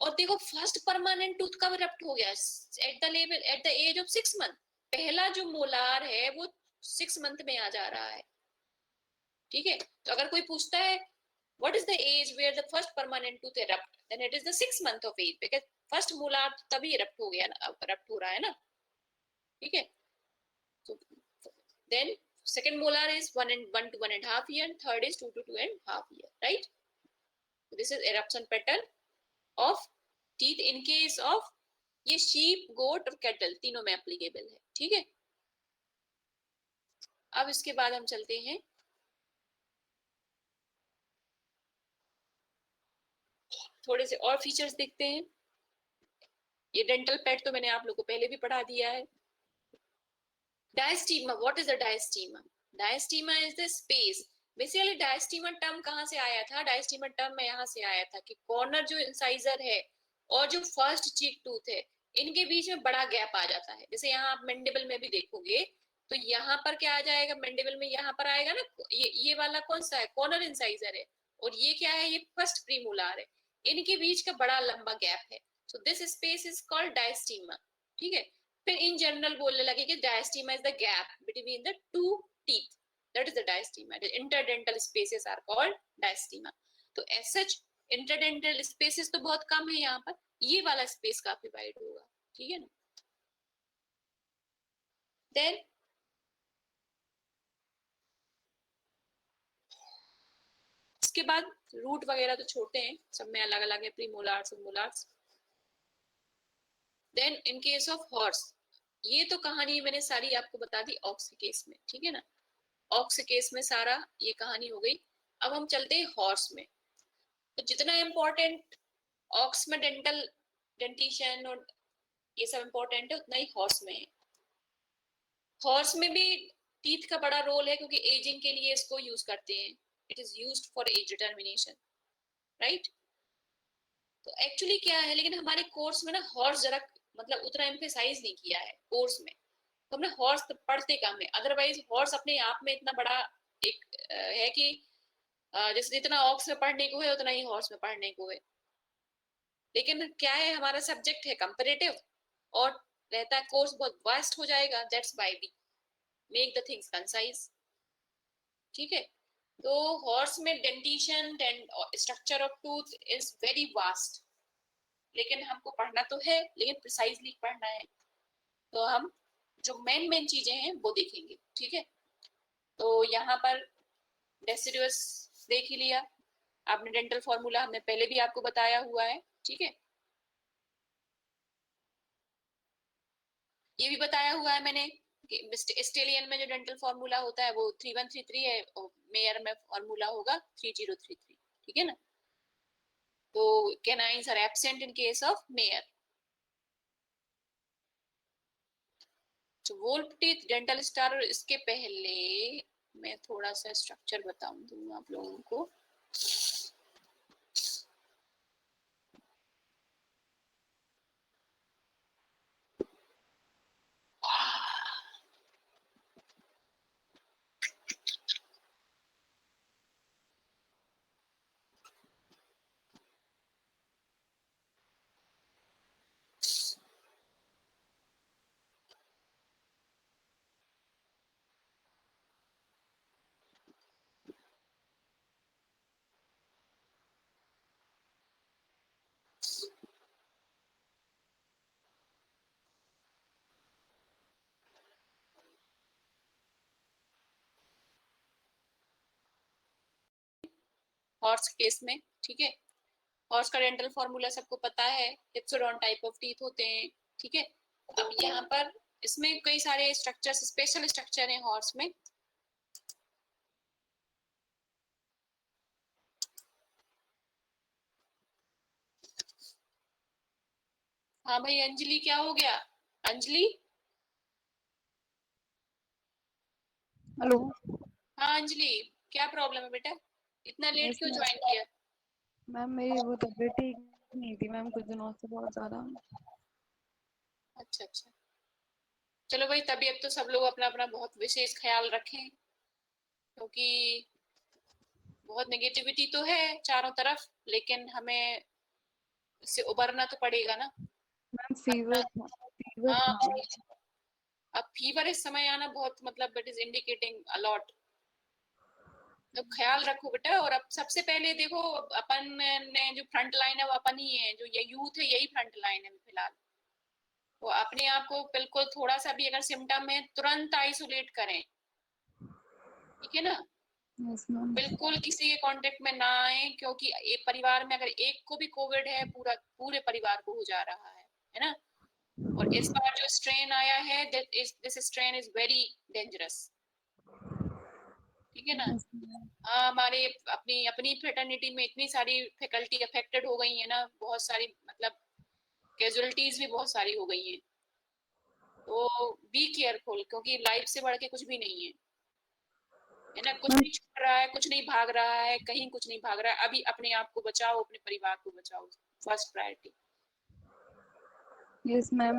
और देखो फर्स्ट परमानेंट टूथ कब इरप्ट हो गया, at the age of 6 month. पहला जो मोलार है वो 6 मंथ में आ जा रहा है. ठीक है, तो अगर कोई पूछता है what is the age where the first permanent tooth erupt, then it is the 6 month of age, because first molar तभी erupt हो गया ना, erupt हो रहा है ना, ठीक है. So then second molar is 1 to 1.5 year, and third is 2 to 2.5 year, right? So this is eruption pattern of teeth in case of ये sheep, goat और cattle तीनों में applicable है, ठीक है. अब इसके बाद हम चलते हैं थोड़े से और फीचर्स देखते हैं. ये डेंटल पैड तो मैंने आप लोगों को पहले भी पढ़ा दिया है. Diastema, what is the diastema? Diastema is the space. Basically diastema term कहाँ से आया था? डायस्टीमा टर्म में यहाँ से आया था कि कॉर्नर जो इंसाइजर है और जो फर्स्ट चीक टूथ है, इनके बीच में बड़ा गैप आ जाता है. जैसे यहाँ आप मैंडिबल में भी देखोगे तो यहाँ पर क्या आ जाएगा, मैंडिबल में यहाँ पर आएगा ना, ये वाला कौन सा है? कॉर्नर इंसाइजर है. और ये क्या है? ये फर्स्ट प्रीमोलार है. इनके बीच का बड़ा लंबा गैप है. So this space is called diastema, ठीक है. फिर इन जनरल बोलने लगे कि diastema is the gap between the two teeth, that is the diastema. Interdental spaces are called diastema. तो एज सच इंटरडेंटल स्पेसेस तो बहुत कम है यहाँ पर, ये वाला स्पेस काफी वाइड होगा, ठीक है ना. देन इसके बाद रूट वगैरह तो छोड़ते हैं, सब में अलग अलग है, प्रीमोलार्स और molars. Then in case of horse, ये तो कहानी मैंने सारी आपको बता दी ऑक्स के केस में, ठीक है ना. ऑक्स के केस में सारा ये कहानी हो गई. अब हम चलते हैं हॉर्स में. तो जितना इम्पोर्टेंट ऑक्स में डेंटल डेंटिशन और ये सब इम्पोर्टेंट है, उतना ही हॉर्स में है. हॉर्स में भी टीथ का बड़ा रोल है, क्योंकि एजिंग के लिए इसको यूज करते हैं. It is used for age determination, right. तो एक्चुअली क्या है, लेकिन हमारे कोर्स में ना हॉर्स जरा मतलब उतना एम्फेसाइज नहीं किया है कोर्स में. तो हमने हॉर्स पढ़ते कम है. अदरवाइज हॉर्स अपने आप में इतना बड़ा एक है कि जैसे जितना ऑक्स में पढ़ने को है उतना ही हॉर्स में पढ़ने को है. लेकिन क्या है, हमारा सब्जेक्ट है कंपैरेटिव और रहता है कोर्स बहुत वास्ट हो जाएगा. That's why we make the things concise, ठीक है. तो हॉर्स में dentition and structure of tooth is very vast, लेकिन हमको पढ़ना तो है, लेकिन प्रिसाइजली पढ़ना है. तो हम जो मेन चीजें हैं वो देखेंगे, ठीक है. तो यहाँ पर डेसिडुअस देख ही लिया आपने. डेंटल फॉर्मूला हमने पहले भी आपको बताया हुआ है, ठीक है. ये भी बताया हुआ है मैंने कि स्टेलियन में जो डेंटल फॉर्मूला होता है वो 3133 है, और मेयर में फॉर्मूला होगा 3033, ठीक है ना. तो canines are absent in case of mare. Wolf teeth, dental star. और इसके पहले मैं थोड़ा सा स्ट्रक्चर बताऊं दूंगा आप लोगों को. हॉर्स केस में, ठीक है. हॉर्स का डेंटल फॉर्मूला सबको पता है. हिप्सोडोन टाइप ऑफ टीथ होते हैं, ठीक है. अब यहाँ पर इसमें कई सारे स्ट्रक्चर्स, स्पेशल स्ट्रक्चर हैं हॉर्स में. हाँ भाई अंजलि, क्या हो गया अंजलि? हेलो हाँ अंजलि, क्या प्रॉब्लम है बेटा? इतना लेट क्यों ज्वाइन किया? मैम, मेरी वो तबीयत ठीक नहीं थी मैम, कुछ दिनों से बहुत ज्यादा. अच्छा अच्छा, चलो भाई, तबीयत तो सब लोग अपना अपना बहुत विशेष ख्याल रखें, क्योंकि बहुत नेगेटिविटी तो है चारों तरफ, लेकिन हमें इससे उबरना तो पड़ेगा ना. मैम फीवर हाँ, था. अब फीवर इस समय आना बहुत मतलब इट इज इंडिकेटिंग अलॉट. तो ख्याल रखो बेटा। और अब सबसे पहले देखो, अपन ने जो फ्रंट लाइन है वो अपन ही है, जो ये यूथ है यही फ्रंट लाइन है फिलहाल। तो अपने आप को बिल्कुल थोड़ा सा भी अगर सिम्टम है तुरंत आइसोलेट करें, ठीक है ना। Yes ma'am. बिल्कुल किसी के कांटेक्ट में ना आए, क्योंकि एक परिवार में अगर एक को भी कोविड है पूरे परिवार को हो जा रहा है ना। और इस बार जो स्ट्रेन आया है, this strain is very dangerous, ठीक है ना। Yes ma'am. हमारे अपनी अपनी फ्रेटर्निटी में इतनी सारी फैकल्टी अफेक्टेड हो गई है ना, बहुत सारी मतलब कैजुअलिटीज भी बहुत सारी हो गई हैं। तो बी केयरफुल, क्योंकि लाइफ से बढ़ के कुछ भी नहीं है ना। कुछ नहीं छूट रहा है, कुछ नहीं भाग रहा है, कहीं कुछ नहीं भाग रहा है। अभी अपने आप को बचाओ, अपने परिवार को बचाओ, फर्स्ट प्रायोरिटी। Yes ma'am.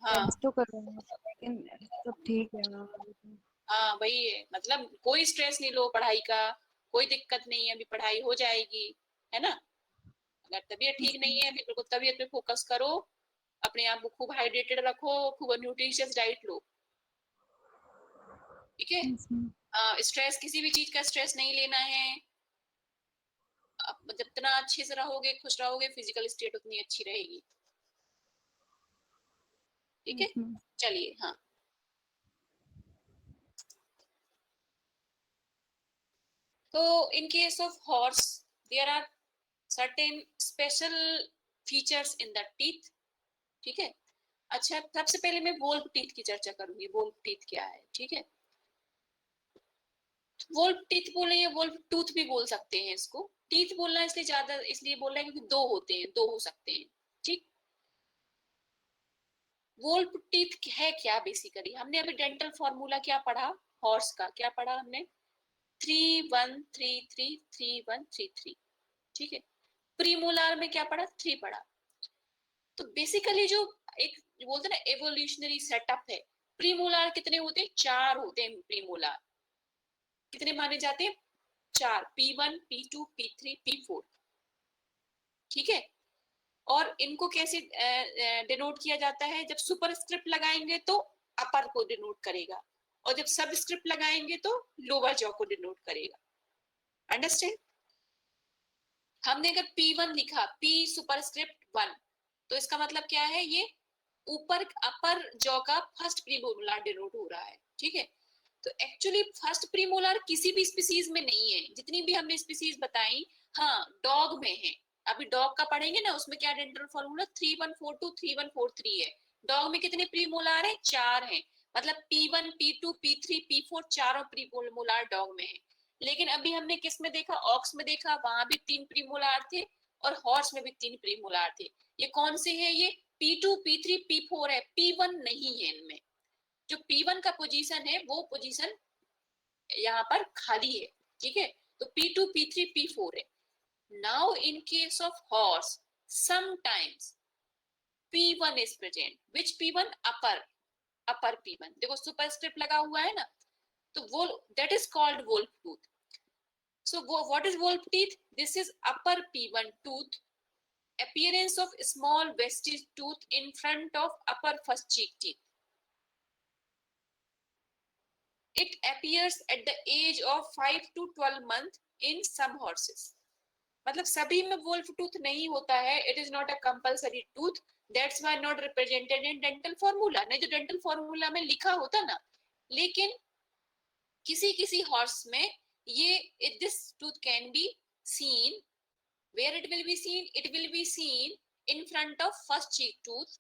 हाँ टेस्ट तो कर रहे हैं लेकिन सब ठीक है मैम। हाँ, वही है, मतलब कोई स्ट्रेस नहीं लो पढ़ाई का, कोई दिक्कत नहीं है, अभी पढ़ाई हो जाएगी, है ना। अगर तबीयत ठीक नहीं है अभी, बिल्कुल तबीयत पे फोकस करो, अपने आप को खूब हाइड्रेटेड रखो, खूब न्यूट्रिशियस डाइट लो, ठीक है। Yes ma'am. स्ट्रेस, किसी भी चीज का स्ट्रेस नहीं लेना है। आप जितना अच्छे से रहोगे, खुश रहोगे, फिजिकल स्टेट उतनी अच्छी रहेगी, ठीक है। Yes ma'am. चलिए, हाँ। तो in case of horse there are certain special features in the teeth, ठीक है। अच्छा, सबसे पहले मैं वोल्फ टीथ की चर्चा करूंगी। वोल्फ टीथ क्या है, ठीक है। वोल्फ टीथ बोले या वोल्फ टूथ भी बोल सकते हैं इसको। टीथ बोलना इसलिए ज्यादा इसलिए बोल रहे हैं क्योंकि दो होते हैं, दो हो सकते हैं, ठीक। वोल्फ टीथ है क्या? बेसिकली हमने अभी डेंटल फॉर्मूला क्या पढ़ा, हॉर्स का क्या पढ़ा हमने, 3 1 3 3 3 1 3 3, ठीक है। प्रीमोलार में क्या पढ़ा, 3 पढ़ा। तो बेसिकली जो एक बोलते हैं ना एवोल्यूशनरी सेटअप है, प्रीमोलार कितने होते हैं, 4 होते हैं प्रीमोलार। कितने माने जाते हैं, 4, P1 P2 P3 P4, ठीक है। और इनको कैसे डिनोट किया जाता है, जब सुपरस्क्रिप्ट लगाएंगे तो अपर को डिनोट करेगा, और जब सबस्क्रिप्ट लगाएंगे तो लोअर जॉ को डिनोट करेगा। अंडरस्टैंड। हमने अगर P1 लिखा, P सुपरस्क्रिप्ट 1, तो इसका मतलब क्या है, ये ऊपर अपर जॉ का फर्स्ट प्रीमोलार डिनोट हो रहा है, ठीक है। तो एक्चुअली फर्स्ट प्रीमोलार किसी भी स्पीसीज में नहीं है, जितनी भी हमने स्पीसीज बताई। हाँ, डॉग में है। अभी डॉग का पढ़ेंगे ना, उसमें क्या डेंटल फॉर्मूला 3142 3143 है। डॉग में कितने प्रीमोलार है, 4 है। मतलब P1 P2 P3 P4 चारों प्रीमोलार डॉग में है। लेकिन अभी हमने किस में देखा, ऑक्स में देखा, वहां भी 3 प्रीमोलार थे, और हॉर्स में भी 3 प्रीमोलार थे। ये कौन से है, ये P2 P3 P4 है, P1 नहीं है इनमें। जो P1 का पोजीशन है वो पोजीशन यहाँ पर खाली है, ठीक है। तो P2 P3 P4 है। Now in case of horse sometimes P1 is present, which P1, upper P1, देखो सुपरस्क्रिप्ट लगा हुआ है ना, तो वो that is called wolf tooth. So what is wolf teeth? This is upper P1 tooth, appearance of small vestige tooth in front of upper first cheek teeth. It appears at the age of 5 to 12 months in some horses. मतलब सभी में Wolff tooth नहीं होता है, it is not a compulsory tooth, that's why not represented in dental formula. नहीं तो dental formula में लिखा होता ना। लेकिन किसी किसी हॉर्स में ये this tooth can be seen, where it will be seen, it will be seen in front of first cheek tooth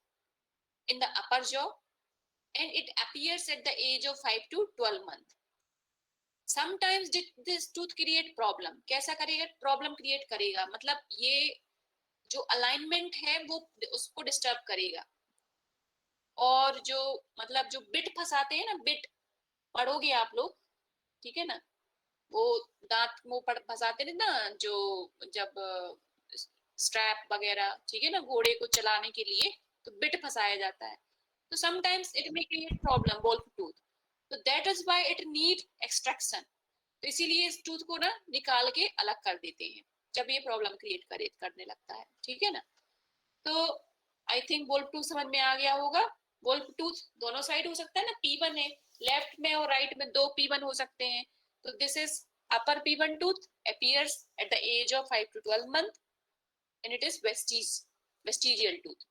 in the upper jaw, and it appears at the age of 5 to 12 months. Sometimes this tooth create problem. कैसा करेगा, problem create करेगा, मतलब ये जो alignment है वो उसको disturb करेगा। और जो मतलब जो बिट फंसाते हैं ना, बिट पढ़ोगे आप लोग, ठीक है ना, वो दांत मुंह फंसाते हैं ना, जो जब स्ट्रैप वगैरह, ठीक है ना, घोड़े को चलाने के लिए तो बिट फंसाया जाता है। तो sometimes it may create problem wolf tooth, तो that is why it need extraction. तो इसीलिए इस टूथ को ना निकाल के अलग कर देते हैं जब ये प्रॉब्लम क्रिएट करने लगता है, ठीक है ना। तो आई थिंक वोल्फ टूथ समझ में आ गया होगा। वोल्फ टूथ दोनों साइड हो सकता है ना, P1 है, लेफ्ट में और राइट में 2 P1 हो सकते हैं। तो this is upper P1 tooth appears at the age of 5 to 12 month and it is vestigial tooth.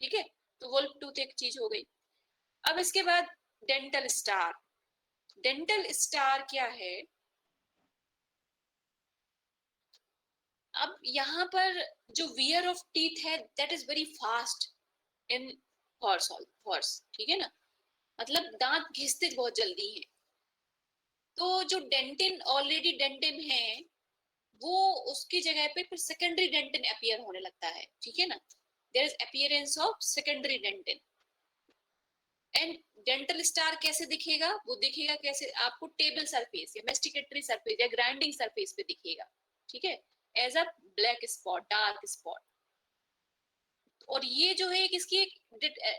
ठीक है, तो वोल्फ टूथ एक चीज हो गई. अब इसके बाद डेंटल स्टार. डेंटल स्टार क्या है? अब यहाँ पर जो वियर ऑफ टीथ है that is very fast in horse, ठीक है ना, मतलब दांत घिसते बहुत जल्दी है. तो जो डेंटिन ऑलरेडी डेंटिन है वो उसकी जगह पे फिर सेकेंडरी डेंटिन अपीयर होने लगता है, ठीक है ना. There is appearance of secondary dentin. And dental star कैसे दिखेगा? वो दिखेगा कैसे? आपको टेबल सरफेस या मेस्टिकेटरी सरफेस या ग्राइंडिंग सरफेस पे दिखेगा, ठीक है, as a black spot, dark spot. और ये जो है इसकी एक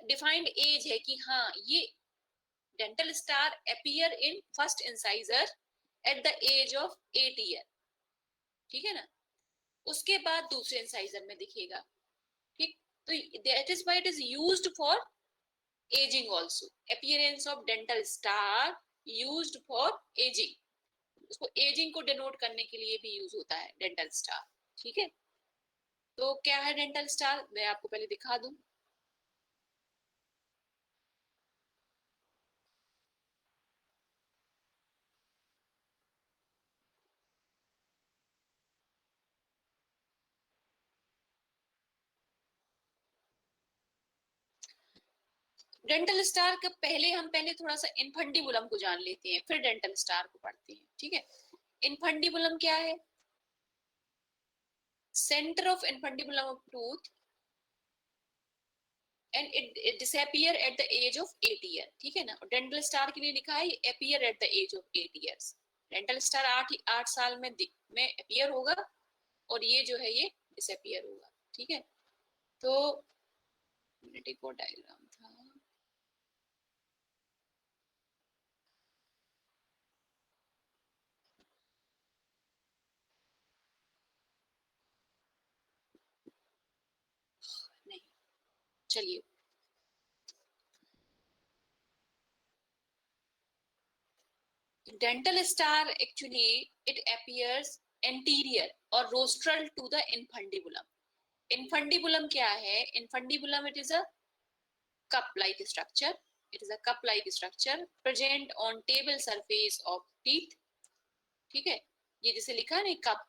डिफाइंड एज है कि हाँ ये dental star appear in first incisor at the age of 8 year, ठीक है ना. उसके बाद दूसरे इंसाइजर में दिखेगा, ठीक. तो that is why it is used for ageing also. Appearance of dental star used for ageing. उसको एजिंग को डिनोट करने के लिए भी यूज होता है डेंटल स्टार, ठीक है. तो क्या है डेंटल स्टार? मैं आपको पहले दिखा दूं. डेंटल स्टार का हम पहले थोड़ा सा इनफंडिबुलम को जान लेते हैं, फिर डेंटल स्टार को पढ़ते हैं, ठीक है. इनफंडिबुलम क्या है? Centre of infundibulum of tooth and it disappear at the age of 8 year, ठीक है ना. और डेंटल स्टार के लिए लिखा है appear at the age of 8 years. Dental star 8 साल में अपीयर होगा और ये जो है ये डिसअपीयर होगा, ठीक है. तो को डायग्राम था, नहीं, चलिए. Dental star actually it appears anterior or rostral to the infundibulum. Infundibulum क्या है? Infundibulum it is a cup-like structure. It is a cup-like structure present on table surface of teeth. ठीक है, ये जैसे लिखा है ना cup.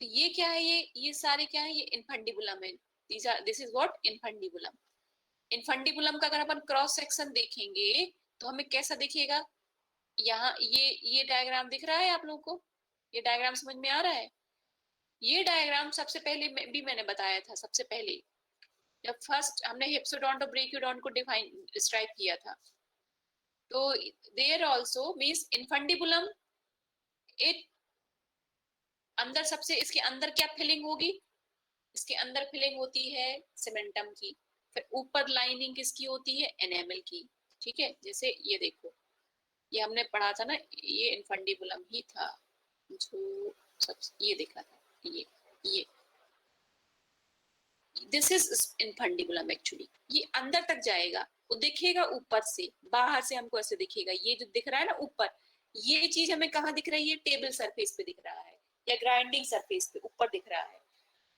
तो ये क्या है? ये सारे क्या है? ये infundibulum है. This is what infundibulum. Infundibulum का अगर अपन क्रॉस सेक्शन देखेंगे तो हमें कैसा दिखेगा? यहाँ ये डायग्राम दिख रहा है आप लोगों को? ये डायग्राम समझ में आ रहा है? ये डायग्राम सबसे पहले भी मैंने बताया था. सबसे पहले जब फर्स्ट हमने हिप्सोडोंट और ब्रेकियोडोंट को डिस्क्राइब किया था, तो there also means infundibulum it अंदर सबसे इसके अंदर क्या फिलिंग होगी? इसके अंदर फिलिंग होती है सीमेंटम की. फिर ऊपर लाइनिंग किसकी होती है? एनेमल की, ठीक है. जैसे ये देखो, ये हमने पढ़ा था ना, ये इनफंडिबुलम ही था जो सब ये देखा था. ये दिस इज इनफंडिबुलम एक्चुअली. ये अंदर तक जाएगा, वो दिखेगा ऊपर से, बाहर से हमको ऐसे दिखेगा. ये जो दिख रहा है ना ऊपर, ये चीज हमें कहाँ दिख रही है? टेबल सरफेस पे दिख रहा है या ग्राइंडिंग सरफेस पे ऊपर दिख रहा है.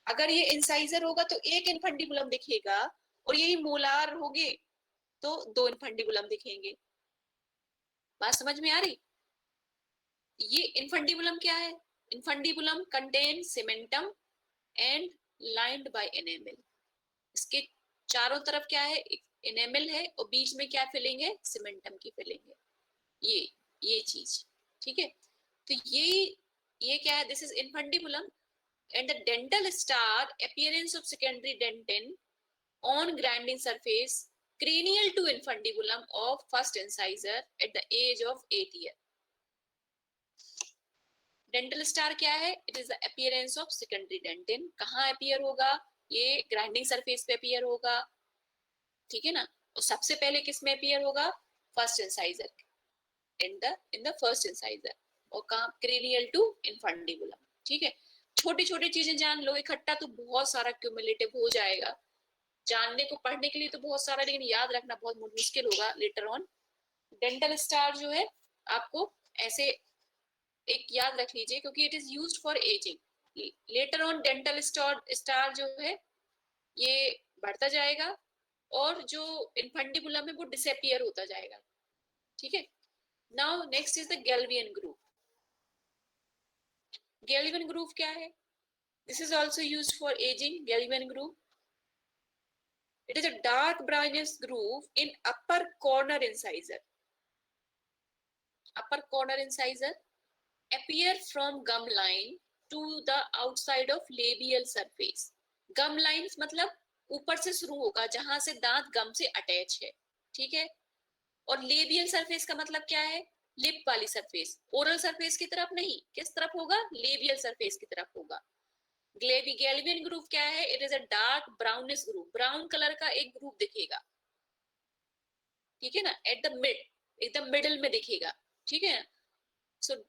अगर ये इंसाइजर होगा तो एक इनफंडिबुलम दिखेगा और यही मोलार होगे तो 2 इनफंडिबुलम दिखेंगे. बात समझ में आ रही? ये इनफंडिबुलम क्या है? Infundibulum contain cementum and lined by enamel. इसके चारों तरफ क्या है? एनेमल है और बीच में क्या फिलिंग है? सीमेंटम की फिलिंग है. ये चीज, ठीक है. तो ये क्या है? This is infundibulum and the dental star appearance of secondary dentin on grinding surface cranial to infundibulum of first incisor at the age of 8 year. Dental star क्या है? It is the appearance of secondary dentin. कहाँ appear होगा? ये grinding surface पे appear होगा, ठीक है ना. और सबसे पहले किस में appear होगा? First incisor, in the first incisor. और कहाँ? Cranial to infundibulum, ठीक है. छोटी छोटी चीजें जान लो, इकट्ठा तो बहुत सारा क्यूमुलेटिव हो जाएगा. जानने को पढ़ने के लिए तो बहुत सारा, लेकिन याद रखना बहुत मुश्किल होगा लेटर ऑन. डेंटल स्टार जो है आपको ऐसे एक याद रख लीजिए, क्योंकि it is used for ageing. Later on dental star जो है ये बढ़ता जाएगा, और जो इनफंडिबुलम है वो डिसअपियर होता जाएगा। ठीक है, now next is the Galvayne groove. Galvayne groove क्या है? This is also used for ageing. Galvayne groove, it is a dark brownish groove in upper corner incisor. Upper corner incisor appear from gum line to the outside of labial surface. Gum lines मतलब ऊपर से शुरू होगा जहां से दांत गम से attach है, ठीक है। और लेबियल सरफेस का मतलब क्या है? लिप वाली सरफेस, ओरल सरफेस की तरफ नहीं, किस तरफ होगा? लेबियल सरफेस की तरफ होगा। गैल्वियन ग्रूव क्या है? It is a dark brownish groove, brown colour का एक ग्रूव दिखेगा, ठीक है ना, एट द मिड, एकदम मिडिल में दिखेगा, ठीक है। सो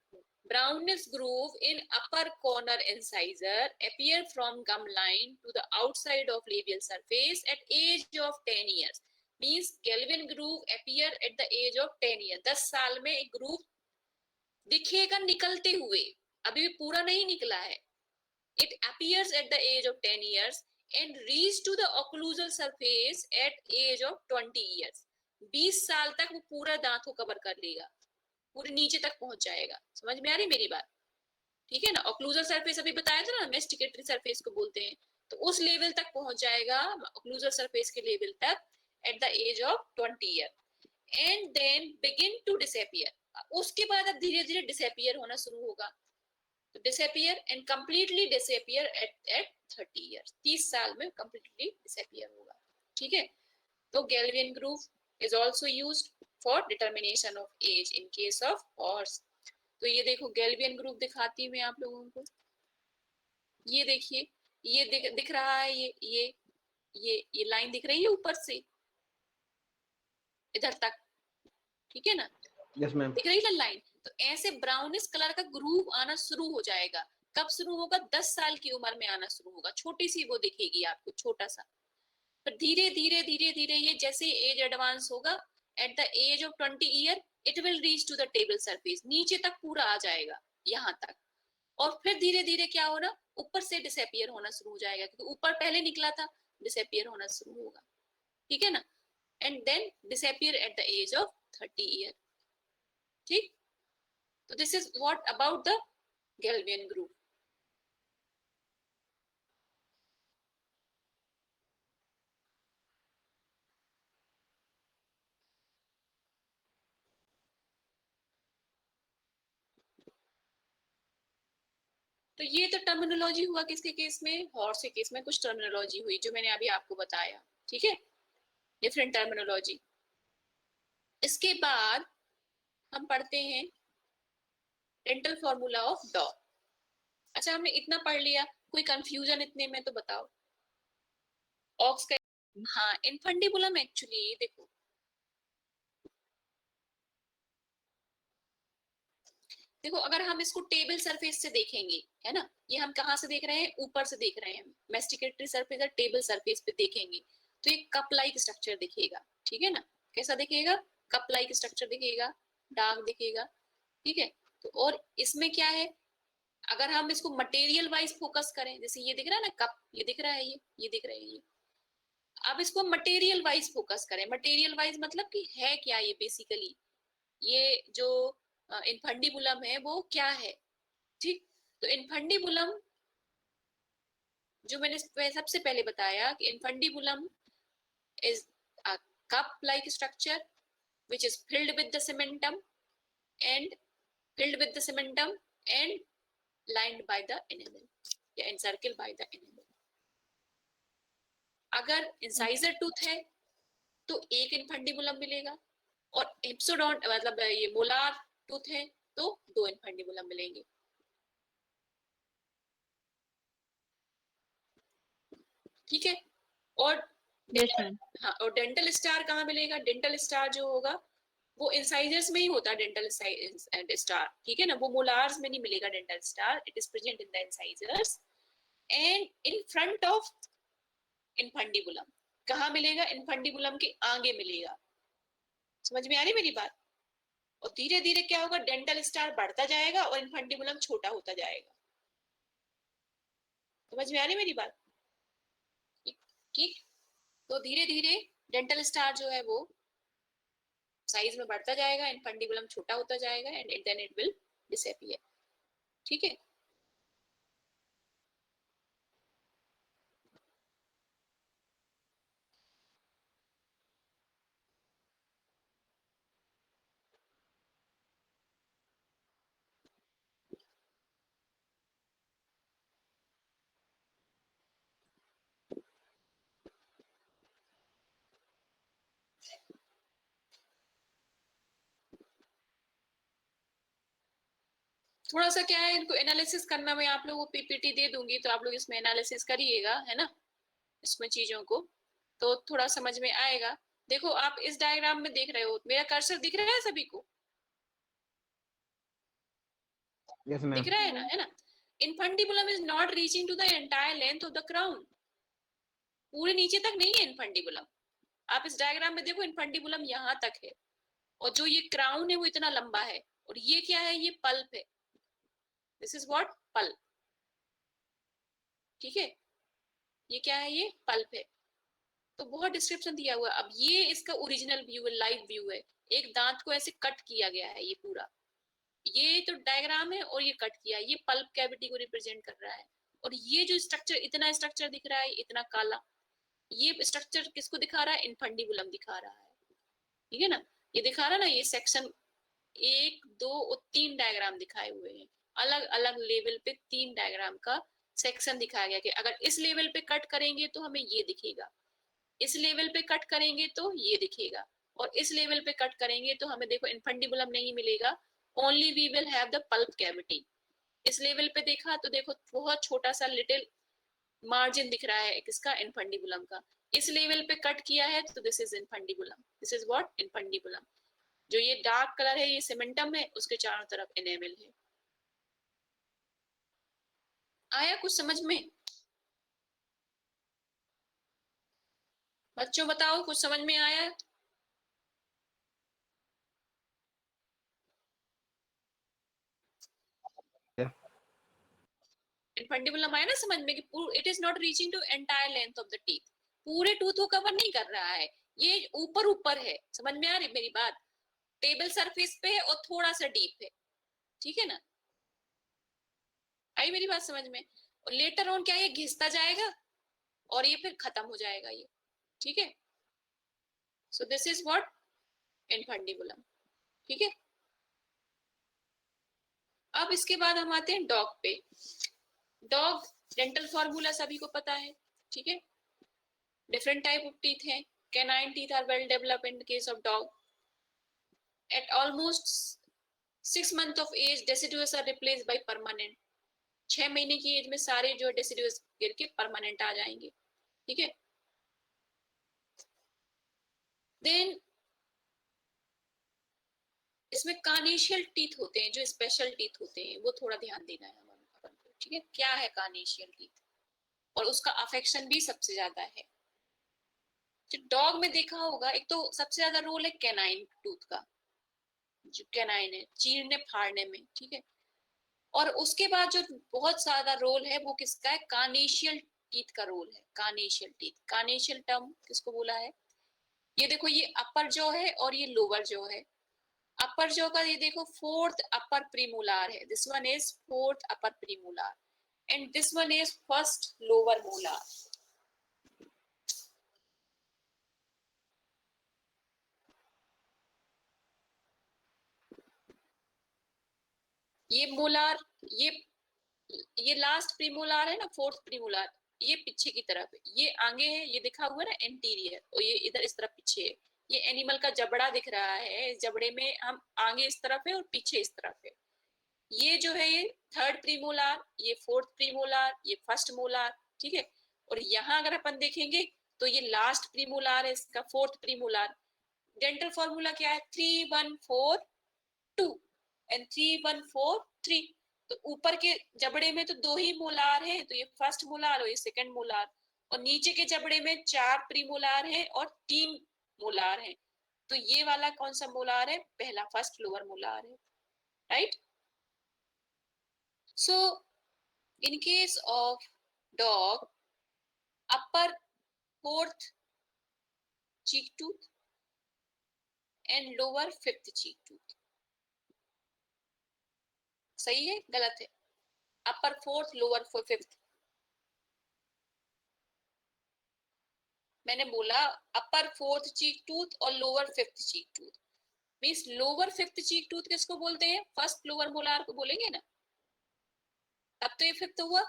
brownish groove in upper corner incisor appear from gum line to the outside of labial surface at age of 10 years. Means Gälvin groove appear at the age of 10 years. 10 साल में एक groove दिखेगा निकलते हुए, अभी भी पूरा नहीं निकला है। It appears at the age of 10 years and reach to the occlusal surface at age of 20 years. 20 साल तक वो पूरा दांत को कवर कर लेगा, पूरे नीचे तक पहुंच जाएगा। समझ में आ रही मेरी बात? ठीक है ना। ऑक्लूजल सरफेस अभी बताया था ना, मेस्टिकेटरी सरफेस को बोलते हैं, तो उस लेवल तक पहुंच जाएगा, ऑक्लूजल सरफेस के लेवल तक at the age of 20 year and then begin to disappear. उसके बाद अब धीरे धीरे डिसअपियर होना शुरू होगा, तो disappear and completely disappear at 30 years. 30 साल में कंप्लीटली डिसअपियर होगा, ठीक है। तो Galvayne groove is also used for determination of age in case of horse. तो ये देखो गैल्वियन ग्रूव दिखाती हूँ मैं आप लोगों को, ये देखिए, ये दिख रहा है, ये लाइन दिख रही है ऊपर से इधर तक, ठीक है ना। Yes ma'am. दिख रही है लाइन? तो ऐसे ब्राउनिश कलर का ग्रूव आना शुरू हो जाएगा। कब शुरू होगा? 10 साल की उम्र में आना शुरू होगा। छोटी सी वो दिखेगी आपको, छोटा सा, पर धीरे धीरे धीरे धीरे ये जैसे एज एडवांस होगा, at the age of 20 year it will reach to the table surface, नीचे तक पूरा आ जाएगा यहाँ तक, और फिर धीरे धीरे क्या होना, ऊपर से डिसअपियर होना शुरू हो जाएगा, क्योंकि ऊपर पहले निकला था, डिसअपियर होना शुरू होगा, ठीक है ना। And then disappear at the age of 30 year, ठीक। तो this is what about the Galvayne groove. तो ये तो टर्मिनोलॉजी हुआ किसके केस में? हॉर्स के केस में कुछ टर्मिनोलॉजी हुई जो मैंने अभी आपको बताया, ठीक है, डिफरेंट टर्मिनोलॉजी। इसके बाद हम पढ़ते हैं डेंटल फॉर्मूला ऑफ डॉ। अच्छा, हमने इतना पढ़ लिया, कोई कंफ्यूजन इतने में तो बताओ। ऑक्स का, हाँ, इनफंडिबुलम एक्चुअली देखो, देखो अगर हम इसको टेबल सरफेस से देखेंगे, है ना, ये हम कहाँ से देख रहे हैं? ऊपर से देख रहे हैं, मेस्टिकेटरी सरफेस या टेबल सरफेस पे देखेंगे तो एक कप लाइक स्ट्रक्चर दिखेगा, ठीक है ना। कैसा दिखेगा? कप लाइक स्ट्रक्चर दिखेगा, डार्क दिखेगा, ठीक है। तो और इसमें क्या है, अगर हम इसको मटेरियल वाइज फोकस करें, जैसे ये दिख रहा है ना कप, ये दिख रहा है, ये दिख रहा है ये, अब इसको मटेरियल वाइज फोकस करें। मटेरियल वाइज मतलब कि है क्या ये, बेसिकली ये जो इनफंडिबुलम है वो क्या है, ठीक। तो इनफंडिबुलम जो मैंने सबसे पहले बताया कि infundibulum is a cup like structure which is filled with the cementum and lined by the enamel या encircled by the enamel. अगर इंसाइजर टूथ है तो एक इनफंडिबुलम मिलेगा, और हिप्सोडोंट मतलब ये मोलार टूथ है तो 2 इनफंडिबुलम मिलेंगे, ठीक है। और हाँ, और डेंटल स्टार कहाँ मिलेगा? डेंटल स्टार जो होगा वो इंसाइजर्स में ही होता है, डेंटल स्टार, ठीक है ना, वो मोलार्स में नहीं मिलेगा dental star, it is present in the incisors and in front of infundibulum. कहाँ मिलेगा? इनफंडिबुलम के आगे मिलेगा। समझ में आ रही मेरी बात? और धीरे धीरे क्या होगा, डेंटल स्टार बढ़ता जाएगा और इन्फंडिबुलम छोटा होता जाएगा। समझ में आ रही मेरी बात? ठीक, तो धीरे धीरे डेंटल स्टार जो है वो साइज में बढ़ता जाएगा, इन्फंडिबुलम छोटा होता जाएगा and then it will disappear. ठीक है, थोड़ा सा क्या है, इनको एनालिसिस करना, मैं आप लोगों को पीपीटी दे दूंगी तो आप लोग इसमें एनालिसिस करिएगा, है ना, इसमें चीजों को, तो थोड़ा समझ में आएगा। देखो आप इस डायग्राम में देख रहे हो, मेरा कर्सर दिख रहा है सभी को? Yes ma'am. दिख रहा है ना, है ना? Infundibulum is not reaching to the entire length of the crown, पूरे नीचे तक नहीं है इन्फंडिबुलम। आप इस डायग्राम में देखो, इन्फंडिबुलम यहाँ तक है और जो ये क्राउन है वो इतना लंबा है, और ये क्या है, ये पल्प है। This is what, pulp. ठीक है, ये क्या है, ये पल्प है। तो बहुत डिस्क्रिप्शन दिया हुआ है। अब ये इसका ओरिजिनल व्यू है, लाइव व्यू है, एक दांत को ऐसे कट किया गया है, ये पूरा, ये तो डायग्राम है और ये कट किया, ये पल्प कैविटी को रिप्रेजेंट कर रहा है। और ये जो स्ट्रक्चर, इतना स्ट्रक्चर दिख रहा है, इतना काला, ये स्ट्रक्चर किसको दिखा रहा है, इन्फंडिबुलम दिखा रहा है। ठीक है ना, ये दिखा रहा है ना, ये सेक्शन 1, 2 और 3 डायग्राम दिखाए हुए हैं, अलग अलग लेवल पे 3 डायग्राम का सेक्शन दिखाया गया कि अगर इस लेवल पे कट करेंगे तो हमें ये दिखेगा, इस लेवल पे कट करेंगे तो ये दिखेगा, और इस लेवल पे कट करेंगे तो हमें देखो इन्फंडिबुलम नहीं मिलेगा, only we will have the pulp cavity. इस लेवल पे देखा तो देखो बहुत छोटा सा लिटिल मार्जिन दिख रहा है किसका, इन्फंडिबुलम का। इस लेवल पे कट किया है तो this is infundibulum, this is what, infundibulum. जो ये डार्क कलर है ये सीमेंटम है, उसके चारों तरफ एनेमल है। आया कुछ समझ में? बच्चों बताओ, कुछ समझ में आया? इन्फंडिबुलम आया ना समझ में कि it is not reaching to entire length of the teeth, पूरे टूथ को कवर नहीं कर रहा है, ये ऊपर ऊपर है। समझ में आ रही मेरी बात? टेबल सरफेस पे है और थोड़ा सा डीप है। ठीक है ना, आई मेरी बात समझ में? और लेटर ऑन क्या, ये घिसता जाएगा और ये फिर खत्म हो जाएगा ये। ठीक है, so this is what, infundibulum. ठीक है, अब इसके बाद हम आते हैं डॉग पे। डॉग डेंटल फॉर्मूला सभी को पता है। ठीक है, different type of teeth हैं। Canine teeth are well developed in the case of dog. At almost 6 months of age, deciduous are replaced by permanent. 6 महीने की एज में सारे जो deciduous गिर के permanent आ जाएंगे। ठीक है, then इसमें कार्नेशियल टीथ होते हैं, जो स्पेशल टीथ होते हैं, वो थोड़ा ध्यान देना है अपन को। ठीक है, क्या है कार्नेशियल टीथ और उसका अफेक्शन भी सबसे ज्यादा है। डॉग में देखा होगा, एक तो सबसे ज्यादा रोल है कैनाइन टूथ का, जो कैनाइन है चीरने फाड़ने में। ठीक है, और उसके बाद जो बहुत ज्यादा रोल है वो किसका है, कार्नेशियल टीथ का रोल है। कार्नेशियल टीथ, कार्नेशियल टर्म किसको बोला है, ये देखो, ये अपर जॉ है और ये लोअर जॉ है। अपर जॉ का ये देखो 4th अपर प्रीमोलार है, this one is 4th upper premolar and this one is 1st lower molar. ये मोलार, ये लास्ट प्रीमोलार है ना, 4th प्रीमोलार, ये पीछे की तरफ है, ये आगे है, ये दिखा हुआ है ना एंटीरियर, और ये इधर इस तरफ पीछे है। ये एनिमल का जबड़ा दिख रहा है, इस जबड़े में हम आगे इस तरफ है और पीछे इस तरफ है। ये जो है ये 3rd प्रीमोलार, ये 4th प्रीमोलार, ये 1st मोलार। ठीक है, और यहाँ अगर अपन देखेंगे तो ये लास्ट प्रीमोलार है इसका, 4th प्रीमोलार। डेंटल फॉर्मूला क्या है, 3142 एंड 3143। तो ऊपर के जबड़े में तो 2 ही मोलार है, तो ये 1st मोलार और ये 2nd मोलार, और नीचे के जबड़े में 4 प्रीमोलार है और 3 मोलार है। तो ये वाला कौन सा मोलार है? पहला, फर्स्ट लोअर मोलार है, right? So in case of dog, upper fourth cheek tooth and lower fifth cheek tooth. सही है गलत है? अपर फोर्थ, लोअर फिफ्थ। मैंने बोला अपर फोर्थ चीक टूथ और लोअर फिफ्थ चीक टूथ। मींस लोअर फिफ्थ चीक टूथ किसको बोलते हैं? फर्स्ट लोअर मोलार को बोलेंगे ना, तब तो ये फिफ्थ हुआ।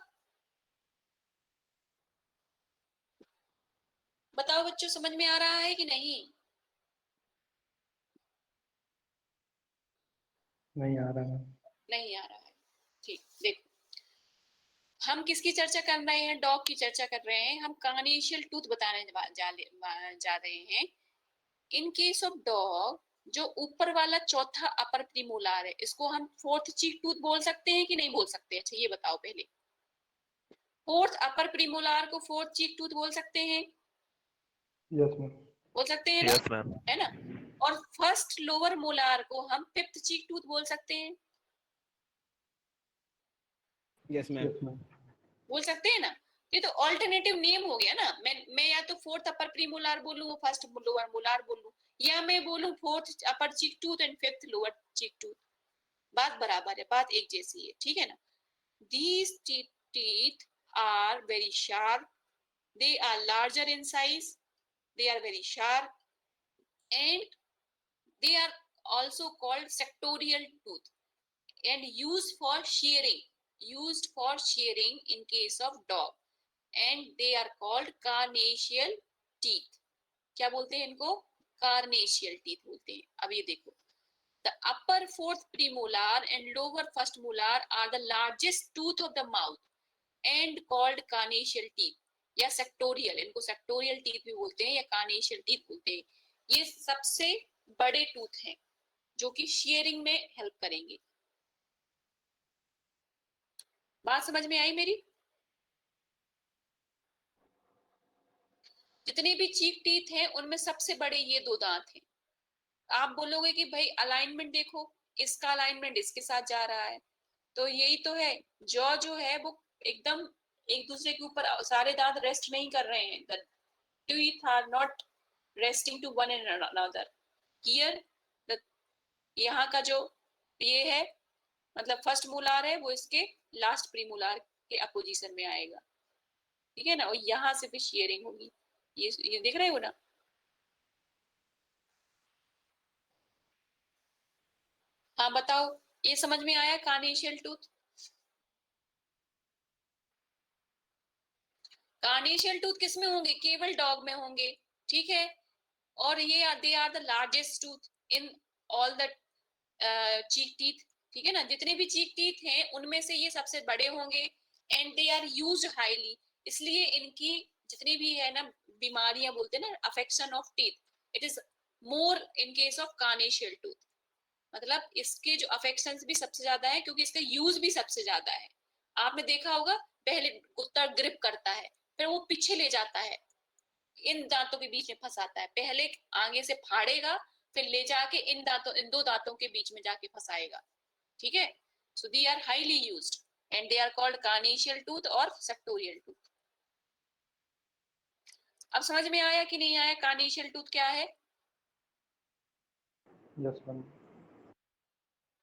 बताओ बच्चों, समझ में आ रहा है कि नहीं? नहीं आ रहा है। नहीं आ रहा है, ठीक। देखो, हम किसकी चर्चा कर रहे हैं? डॉग की चर्चा कर रहे हैं। हम कार्निशियल टूथ बताने जा रहे हैं। इन केस ऑफ डॉग, जो ऊपर वाला चौथा अपर प्रीमोलार है, इसको हम फोर्थ चीक टूथ बोल सकते हैं कि नहीं बोल सकते? अच्छा ये बताओ पहले, फोर्थ अपर प्रीमोलार को फोर्थ चीक टूथ बोल सकते हैं? Yes ma'am. बोल सकते हैं ना? Yes ma'am. है ना? और फर्स्ट लोअर मोलार को हम फिफ्थ चीक टूथ बोल सकते हैं? Yes ma'am. Yes ma'am. बोल सकते हैं ना? ये तो ऑल्टरनेटिव नेम हो गया ना। मैं या तो फोर्थ अपर प्रीमोलार बोलूं, फर्स्ट लोअर मोलार बोलूं, या मैं बोलूं fourth upper cheek tooth and fifth lower cheek tooth. बात बराबर है, बात एक जैसी है, ठीक है ना? These teeth are very sharp. They are larger in size. They are very sharp, and they are also called sectorial tooth and used for shearing. Used for shearing in case of dog, and they are called carnassial teeth. क्या बोलते हैं इनको? carnassial teeth बोलते हैं। अब ये देखो, the upper fourth premolar and lower first molar are the largest tooth of the mouth and called carnassial teeth या sectorial, इनको sectorial teeth भी बोलते हैं या carnassial teeth बोलते हैं। ये सबसे बड़े टूथ हैं जो कि शेयरिंग में हेल्प करेंगे। बात समझ में आई मेरी? जितने भी चीक टीथ हैं उनमें सबसे बड़े ये दो दांत हैं। आप बोलोगे कि भाई अलाइनमेंट देखो, इसका अलाइनमेंट इसके साथ जा रहा है, तो यही तो है। जॉ जो है वो एकदम एक दूसरे के ऊपर, सारे दांत रेस्ट नहीं कर रहे हैं। the teeth are not resting to one another. Here the यहाँ का जो ये है, मतलब फर्स्ट मोलार है, वो इसके लास्ट प्रीमोलार के अपोजिशन में आएगा, ठीक है ना? और यहाँ से फिर शेयरिंग होगी। ये देख रहे हो ना? हाँ बताओ, ये समझ में आया? कार्नेशियल टूथ, कार्नेशियल टूथ किस में होंगे? केवल डॉग में होंगे, ठीक है? और ये they are the largest tooth in all the cheek teeth, ठीक है ना? जितने भी चीक टीथ हैं उनमें से ये सबसे बड़े होंगे, and they are used highly. इसलिए इनकी जितनी भी है ना बीमारियां, बोलते हैं ना affection of teeth, it is more in case of carnassial tooth. मतलब इसके जो अफेक्शंस भी सबसे ज्यादा है, क्योंकि इसका यूज भी सबसे ज्यादा है। आपने देखा होगा, पहले कुत्ता ग्रिप करता है, फिर वो पीछे ले जाता है, इन दांतों के बीच में फंसाता है। पहले आगे से फाड़ेगा, फिर ले जाके इन दो दांतों के बीच में जाके फंसाएगा, ठीक है? So they are highly used and they are called carnassial tooth और सेक्टोरियल टूथ। अब समझ में आया कि नहीं आया कार्नेशियल टूथ क्या है? Yes ma'am.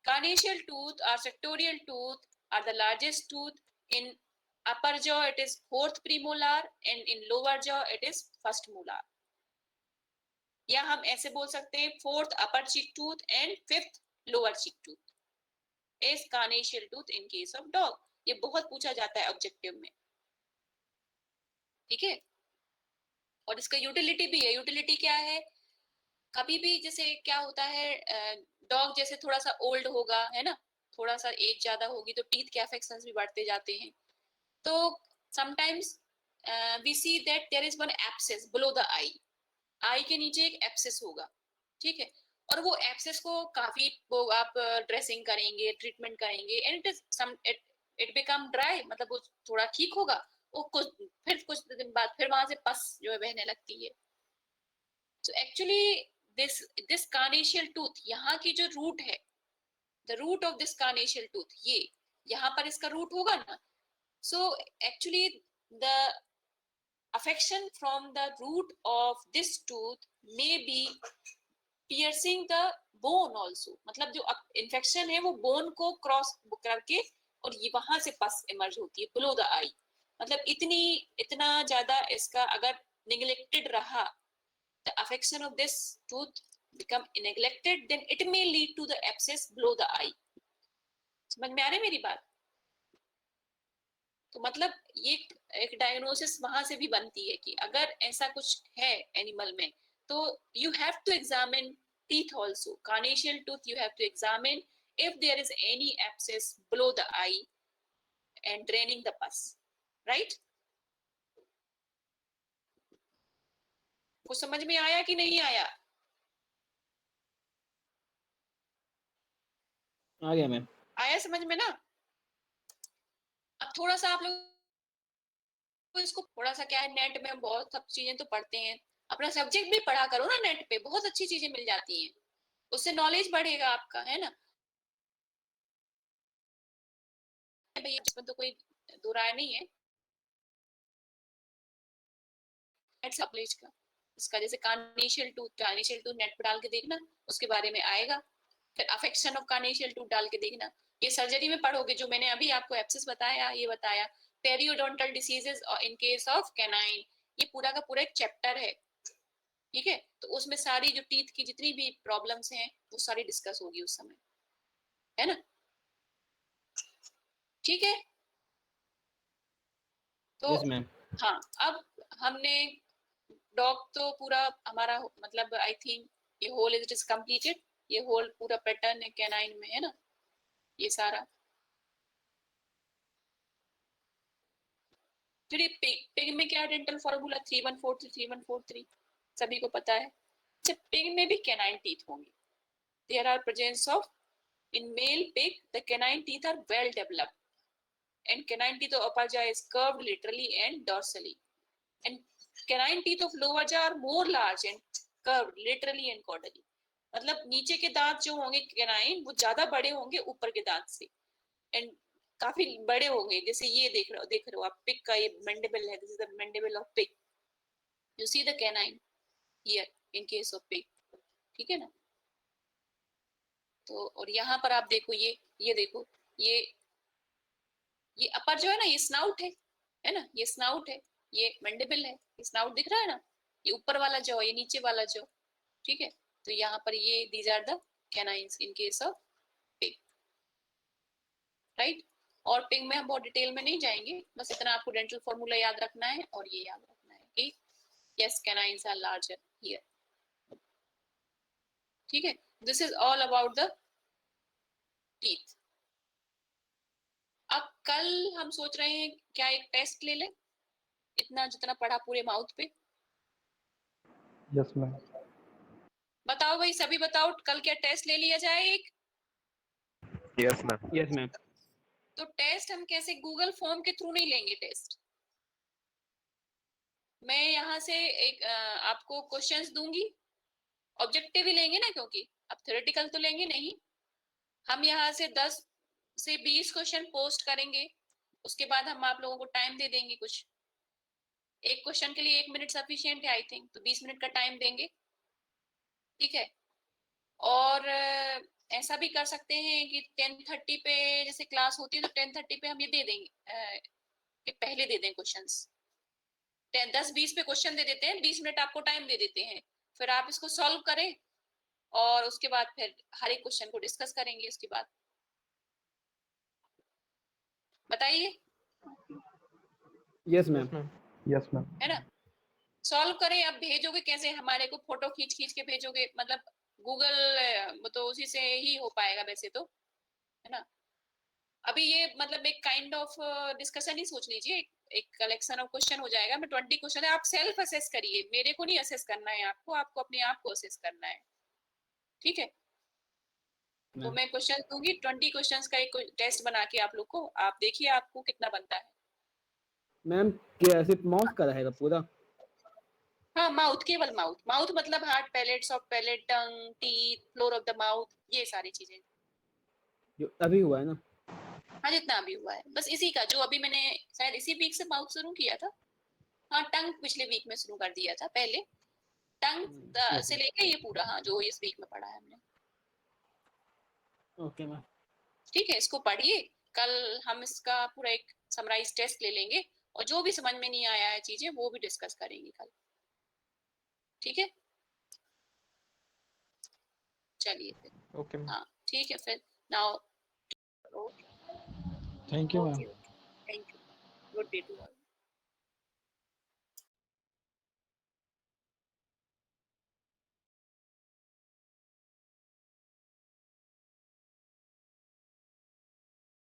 Carnassial tooth or sectorial tooth are the largest tooth. In upper jaw it is fourth premolar and in lower jaw it is first molar. या हम ऐसे बोल सकते हैं, fourth upper cheek tooth and fifth lower cheek tooth is carnassial tooth in case of dog. ये बहुत पूछा जाता है ऑब्जेक्टिव में, ठीक है? और इसका यूटिलिटी भी है। यूटिलिटी क्या है? कभी भी जैसे क्या होता है, डॉग जैसे थोड़ा सा ओल्ड होगा, है ना, थोड़ा सा एज ज्यादा होगी, तो टीथ के अफेक्शंस भी बढ़ते जाते हैं। तो sometimes we see that there is one abscess below the eye, eye के नीचे एक एब्सेस होगा, ठीक है? और वो एब्सेस को काफी वो आप ड्रेसिंग करेंगे, ट्रीटमेंट करेंगे, एंड इट बिकम ड्राई, मतलब वो थोड़ा ठीक होगा, वो कुछ दिन बाद फिर वहां से पस जो है बहने लगती है। So actually this carnassial tooth, यहाँ की जो रूट है, the root of this carnassial tooth, ये यहाँ पर इसका रूट होगा ना. So actually the affection from the root of this tooth may be piercing the bone also. मतलब जो infection है वो bone को क्रॉस करके और ये वहां से पस इमर्ज होती है below the eye. मतलब इतना ज्यादा इसका अगर neglected रहा, the affection of this tooth become neglected, then it may lead to the abscess below the eye. समझ में आ रही मेरी बात? तो मतलब ये एक डायग्नोसिस वहां से भी बनती है कि अगर ऐसा कुछ है एनिमल में, तो you have to examine teeth also. Carnassial tooth you have to examine if there is any abscess below the eye and draining the pus, right? कुछ समझ में आया कि नहीं आया? आ गया मैम. आया समझ में ना? अब थोड़ा सा आप लोग इसको थोड़ा सा क्या है, नेट में बहुत सब चीजें तो पढ़ते हैं, अपना सब्जेक्ट भी पढ़ा करो ना. नेट पे बहुत अच्छी चीजें मिल जाती हैं, उससे नॉलेज बढ़ेगा आपका, है ना भैया? इसमें तो कोई दो राय नहीं है. का इसका जैसे कार्नेशियल टूथ नेट पे डाल के देखना, उसके बारे में आएगा. फिर अफेक्शन ऑफ कार्नेशियल टूथ डाल के देखना. ये सर्जरी में पढ़ोगे, जो मैंने अभी आपको एब्सेस बताया, ये बताया. Periodontal diseases in case of canine, ये पूरा का पूरा एक चैप्टर है, ठीक है? तो उसमें सारी जो टीथ की जितनी भी प्रॉब्लम्स हैं वो सारी डिस्कस होगी उस समय, है ना? ठीक है. तो यस मैम. हाँ, अब हमने डॉग तो पूरा हमारा मतलब आई थिंक ये होल इज कंप्लीटेड. ये होल पूरा पैटर्न है कैनाइन में, है ना? ये सारा. फिर ये पिग में क्या डेंटल फॉर्मूला 3143 3143 सभी को पता है. अच्छा, पिग में भी कैनाइन टीथ होंगे. There are presence of in male pig the canine teeth are well developed and canine teeth of upper jaw is curved laterally and dorsally, and canine teeth of lower jaw are more large and curved laterally and caudally. मतलब नीचे के दांत जो होंगे canine वो ज्यादा बड़े होंगे ऊपर के दांत से, एंड काफी बड़े होंगे. जैसे ये देख रहे हो आप, पिग का ये मैंडिबल है. This is the mandible of pig. You see the canine here in case of pig, ठीक है ना? तो और यहाँ पर आप देखो, ये देखो, ये अपर जो है ना, ये स्नाउट है ना? ये स्नाउट है, ये मैंडिबल है, ये स्नाउट दिख रहा है ना? ये ऊपर वाला जॉ, ये नीचे वाला जॉ, ठीक है? तो यहाँ पर ये these are the canines in case of pig, right? और पिग में हम बहुत डिटेल में नहीं जाएंगे, बस इतना आपको डेंटल फॉर्मूला याद रखना है और ये याद रखना है कि yes, canines are larger here, ठीक है? This is all about the teeth. अब कल हम सोच रहे हैं क्या एक टेस्ट ले लें, इतना जितना पढ़ा पूरे माउथ पे. Yes ma'am. बताओ भाई, सभी बताओ, कल क्या टेस्ट ले लिया जाए एक? Yes ma'am. Yes ma'am. तो टेस्ट हम कैसे, गूगल फॉर्म के थ्रू नहीं लेंगे टेस्ट. मैं यहाँ से एक आपको क्वेश्चंस दूंगी, ऑब्जेक्टिव ही लेंगे ना, क्योंकि अब थ्योरेटिकल तो लेंगे नहीं. हम यहाँ से 10 से 20 क्वेश्चन पोस्ट करेंगे, उसके बाद हम आप लोगों को टाइम दे देंगे. कुछ एक क्वेश्चन के लिए 1 मिनट सफिशिएंट है आई थिंक, तो 20 मिनट का टाइम देंगे, ठीक है? और ऐसा भी कर सकते हैं कि 10:30 पे जैसे क्लास होती है, तो 10:30 पे हम ये दे देंगे कि पहले दे दें क्वेश्चंस. 10-20 पे क्वेश्चन दे देते हैं, 20 मिनट आपको टाइम दे देते हैं, फिर आप इसको सॉल्व करें और उसके बाद फिर हर एक क्वेश्चन को डिस्कस करेंगे. उसके बाद बताइए. Yes ma'am. Yes ma'am. है ना? सॉल्व करें. अब भेजोगे कैसे हमारे को? फोटो खींच के भेजोगे? मतलब गूगल तो उसी से ही हो पाएगा वैसे तो, है ना? अभी ये मतलब एक काइंड ऑफ डिस्कशन ही सोच लीजिए, एक कलेक्शन ऑफ क्वेश्चन हो जाएगा. मैं 20 क्वेश्चन है, आप सेल्फ असेस करिए, मेरे को नहीं असेस करना है आपको अपने आप को असेस करना है, ठीक है? तो मैं क्वेश्चन दूंगी, 20 क्वेश्चंस का एक टेस्ट बना के आप लोग को, आप देखिए आपको कितना बनता है. मैम क्या सिर्फ माउथ का रहेगा पूरा? हाँ माउथ, केवल माउथ। माउथ मतलब hard palate, soft palate, tongue, teeth, floor of the mouth, ये सारी चीजें। जो अभी हुआ है ना। हाँ जितना अभी हुआ है बस इसी का, जो अभी मैंने शायद इसी वीक से माउथ शुरू किया था। हाँ टंग पिछले वीक में शुरू कर दिया था पहले, टंग से लेके ये पूरा, हाँ जो इस वीक में पढ़ा है हमने। Okay ma'am. ठीक है, इसको पढ़िए। कल हम इसका पूरा एक समराइज टेस्ट ले लेंगे, और जो भी समझ में नहीं आया है चीजें वो भी डिस्कस करेंगे कल। ठीक है, चलिए फिर। Okay ma'am. हाँ ठीक है फिर। Now thank you ma'am. Thank you, good day to all.